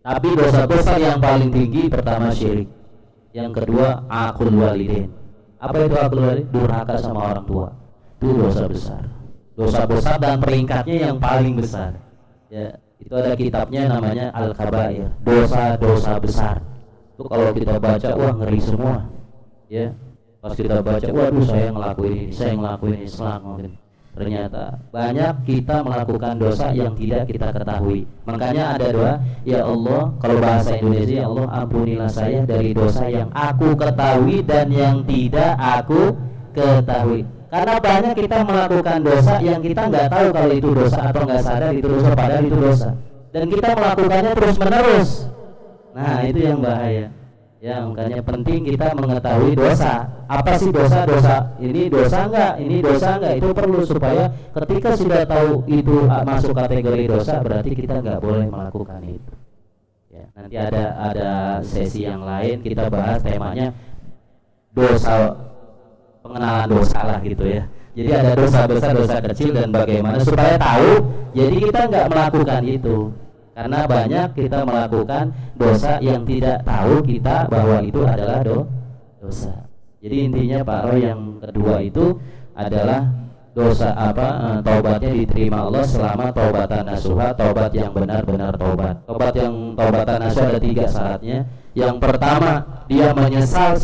Tapi dosa besar yang paling tinggi pertama syirik, yang kedua akul walidain. Apa itu akul walidain? Durhaka sama orang tua. Itu dosa besar dan peringkatnya yang paling besar ya. Itu ada kitabnya namanya Al-Kabair, dosa-dosa besar. Itu kalau kita baca, wah ngeri semua ya. Pas kita baca, waduh saya ngelakuin ini, ternyata banyak kita melakukan dosa yang tidak kita ketahui. Makanya ada doa, ya Allah, kalau bahasa Indonesia, ya Allah ampunilah saya dari dosa yang aku ketahui dan yang tidak aku ketahui. Karena banyak kita melakukan dosa yang kita nggak tahu kalau itu dosa atau nggak sadar itu dosa, padahal itu dosa. Dan kita melakukannya terus menerus. Nah itu yang bahaya. Ya makanya penting kita mengetahui dosa. Apa sih dosa? Dosa ini dosa enggak? Ini dosa enggak? Itu perlu supaya ketika sudah tahu itu masuk kategori dosa, berarti kita nggak boleh melakukan itu. Ya, nanti ada sesi yang lain kita bahas temanya dosa, pengenalan dosa lah gitu ya. Jadi ada dosa besar, dosa kecil dan bagaimana supaya tahu. Jadi kita nggak melakukan itu. Karena banyak kita melakukan dosa yang tidak tahu kita bahwa itu adalah dosa. Jadi intinya Pak Roy yang kedua itu adalah dosa taubatnya diterima Allah selama taubatan nasuha, taubat yang benar-benar taubat. Taubat yang taubatan nasuha ada 3 syaratnya. Yang pertama, dia menyesal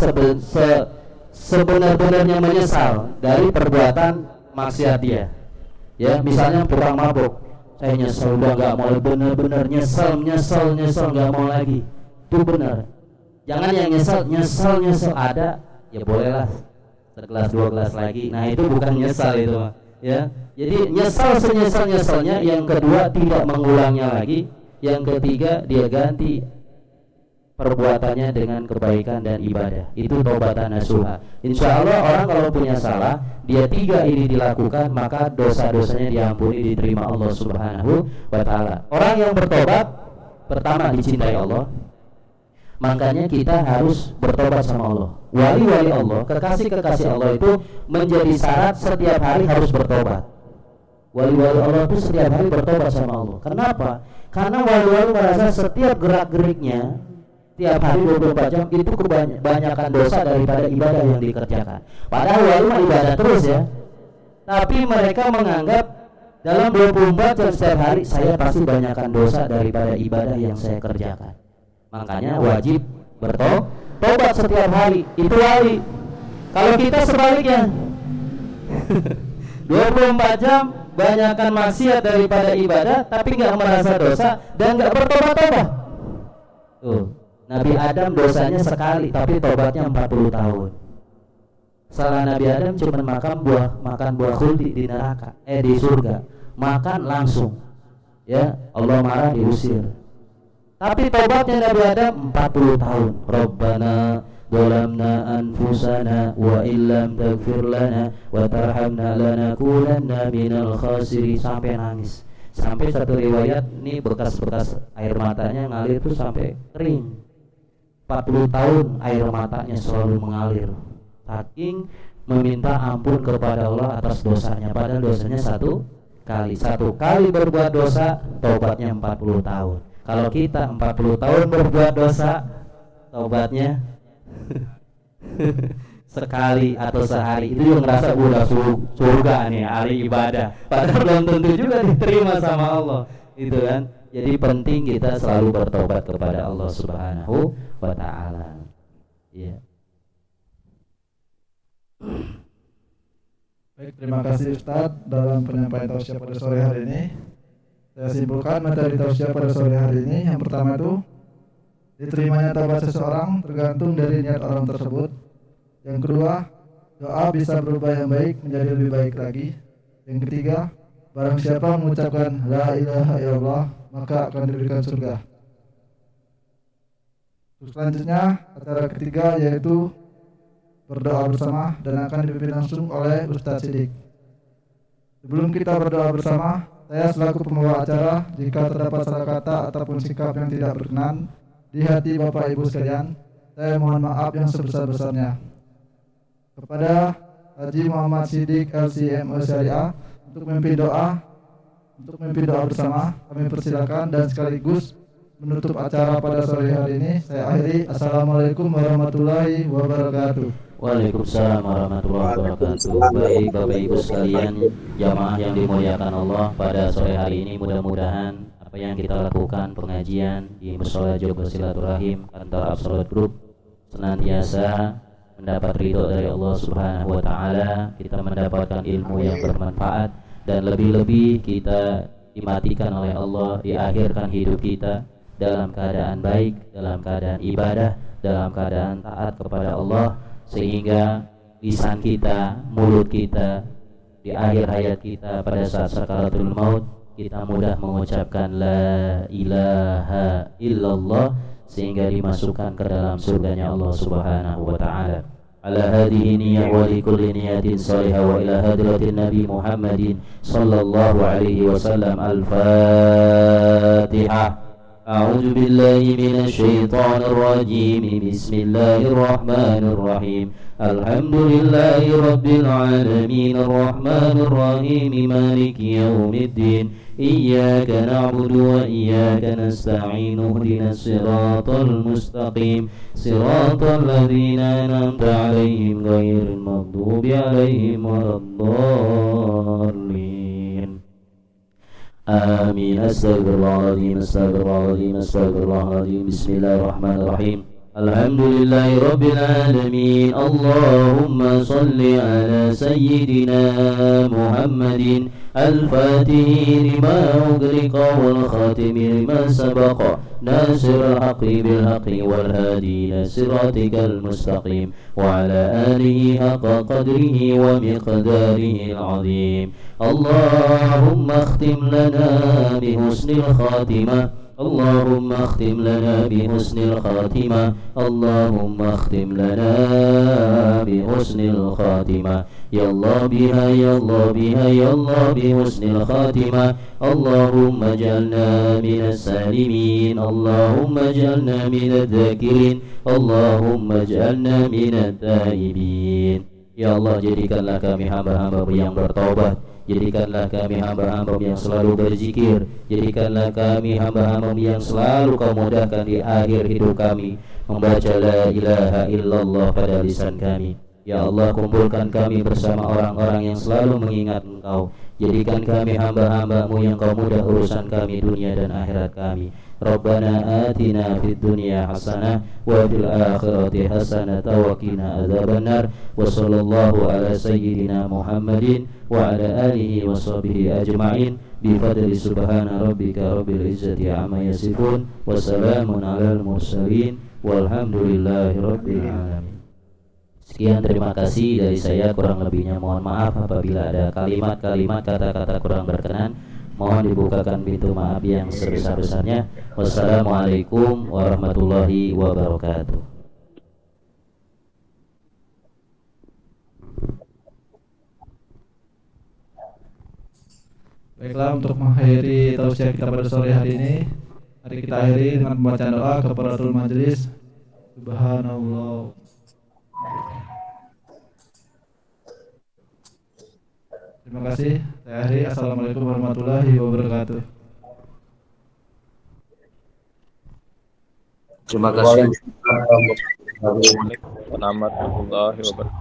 sebenar-benarnya menyesal dari perbuatan maksiat dia. Ya, misalnya tukang mabuk. Saya nyesel, udah nggak mau, benar-benar nyesel nggak mau lagi. Itu benar. Jangan yang nyesel ada, ya bolehlah segelas 2 gelas lagi. Nah itu bukan nyesal itu, ya. Jadi nyesal senyesal-nyesalnya. Yang kedua tidak mengulangnya lagi. Yang ketiga dia ganti perbuatannya dengan kebaikan dan ibadah. Itu taubatan nasuha. Insya Allah orang kalau punya salah, dia 3 ini dilakukan, maka dosa-dosanya diampuni, diterima Allah Subhanahu wa ta'ala. Orang yang bertobat, pertama dicintai Allah. Makanya kita harus bertobat sama Allah. Wali-wali Allah, kekasih-kekasih Allah itu menjadi syarat setiap hari harus bertobat. Wali-wali Allah itu setiap hari bertobat sama Allah. Kenapa? Karena wali-wali merasa setiap gerak-geriknya tiap hari 24 jam itu kebanyakan dosa daripada ibadah yang dikerjakan. Padahal wali mah ibadah terus ya. Tapi mereka menganggap dalam 24 jam setiap hari saya pasti banyakkan dosa daripada ibadah yang saya kerjakan. Makanya wajib bertobat setiap hari. Itu wali. Kalau kita sebaliknya 24 jam banyakkan maksiat daripada ibadah, tapi nggak merasa dosa dan nggak bertobat-tobat. Tuh, Nabi Adam dosanya sekali, tapi tobatnya 40 tahun. Salah Nabi Adam cuma makan buah khuldi di neraka, di surga, makan langsung. Ya, Allah marah, diusir. Tapi tobatnya Nabi Adam 40 tahun. Rabbana zalamna anfusana wa illam taghfir lana wa tarhamna lanakunanna minal khasirin, sampai nangis. Sampai satu riwayat ini bekas-bekas air matanya ngalir itu sampai kering. 40 tahun air matanya selalu mengalir, saking meminta ampun kepada Allah atas dosanya. Padahal dosanya satu kali berbuat dosa, tobatnya 40 tahun. Kalau kita 40 tahun berbuat dosa, tobatnya sekali atau sehari, itu yang ngerasa udah surga nih, ahli ibadah. Padahal belum tentu juga diterima sama Allah, itu kan. Jadi penting kita selalu bertobat kepada Allah Subhanahu wa ta'ala. Ya. Baik, terima kasih Ustadz dalam penyampaian tausiah pada sore hari ini. Saya simpulkan materi tausiah pada sore hari ini. Yang pertama itu, diterimanya taubat seseorang tergantung dari niat orang tersebut. Yang kedua, doa bisa berubah yang baik menjadi lebih baik lagi. Yang ketiga, barang siapa mengucapkan la ilaha illallah maka akan diberikan surga. Selanjutnya acara ketiga yaitu berdoa bersama dan akan dipimpin langsung oleh Ustadz Sidik. Sebelum kita berdoa bersama, saya selaku pembawa acara, jika terdapat salah kata ataupun sikap yang tidak berkenan di hati Bapak Ibu sekalian, saya mohon maaf yang sebesar-besarnya. Kepada Haji Muhammad Sidik LCME Syariah untuk memimpin doa bersama, kami persilakan dan sekaligus menutup acara pada sore hari ini. Saya akhiri. Assalamualaikum warahmatullahi wabarakatuh. Waalaikumsalam warahmatullahi wabarakatuh. Baik Bapak Ibu sekalian, jamaah yang dimuliakan Allah, pada sore hari ini mudah-mudahan apa yang kita lakukan pengajian di Mushola Jogja Silaturahim kantor Absolute Group senantiasa mendapat ridho dari Allah Subhanahu wa ta'ala. Kita mendapatkan ilmu yang bermanfaat dan lebih-lebih kita dimatikan oleh Allah, diakhirkan hidup kita dalam keadaan baik, dalam keadaan ibadah, dalam keadaan taat kepada Allah, sehingga lisan kita, mulut kita di akhir hayat kita pada saat sakaratul maut kita mudah mengucapkan la ilaha illallah sehingga dimasukkan ke dalam surganya Allah Subhanahu wa taala. Ala hadhihi niyyah wa li kulli niyatin salihah wa ila hadratin Nabi Muhammadin sallallahu alaihi wasallam. Al-Fatihah. A'udzu billahi minasy syaithanir rajim. Bismillahirrahmanirrahim. Alhamdulillahi rabbil alamin arrahmanir rahim maliki yaumiddin. Iyyaka na'budu wa iyyaka nasta'in. Ihdinas siratal mustaqim. Siratal ladzina an'amta 'alaihim ghairil maghdubi 'alaihim waladdallin. Amin. Astaghfirullahaladzim, astaghfirullahaladzim, astaghfirullahaladzim. Bismillahirrahmanirrahim. Alhamdulillahi rabbil alamin. Allahumma salli ala sayyidina Muhammadin al-fatihi lima ughliqa wal khatimi lima sabaqa nasirul haqqi bil haqqi wal hadi ila siratikal mustaqim wa ala alihi haqqa qadrihi wa miqdarihi al-azim. Allahumma akhtim lana bi husnil khatimah. Allahumma akhtim lana bi husnil khatimah. Allahumma akhtim lana bi husnil khatimah. Ya Allah biha, ya Allah biha, ya Allah bi husnil khatimah. Allahumma jalna minas salimin. Allahumma jalna minadz zakirin. Allahumma jalna minat taibin. Ya Allah, jadikanlah kami hamba-hamba-Mu yang bertaubat. Jadikanlah kami hamba-hamba-Mu yang selalu berzikir. Jadikanlah kami hamba-hamba-Mu yang selalu Kau mudahkan di akhir hidup kami membaca la ilaha illallah pada lisan kami. Ya Allah, kumpulkan kami bersama orang-orang yang selalu mengingat Engkau. Jadikan kami hamba-hamba-Mu yang Kau mudah urusan kami dunia dan akhirat kami. Rabbana atina fid dunya hasanah wa fil akhirati hasanah wa qina adzabannar. Wa sallallahu ala sayyidina Muhammadin wa ala alihi wa sahbihi ajma'in bi fadli subhana rabbika rabbil izzati amma yasifun wa salamun alal mursalin walhamdulillahi rabbil alamin. Sekian, terima kasih dari saya, kurang lebihnya mohon maaf apabila ada kalimat-kalimat kata-kata kurang berkenan. Mohon dibukakan pintu maaf yang sebesar-besarnya. Wassalamualaikum warahmatullahi wabarakatuh. Baiklah, untuk mengakhiri tausiah kita pada sore hari ini, mari kita akhiri dengan pembacaan doa kafaratul majelis. Subhanallah. Terima kasih. Saya akhiri. Assalamualaikum warahmatullahi wabarakatuh. Terima kasih. Warahmatullahi wabarakatuh.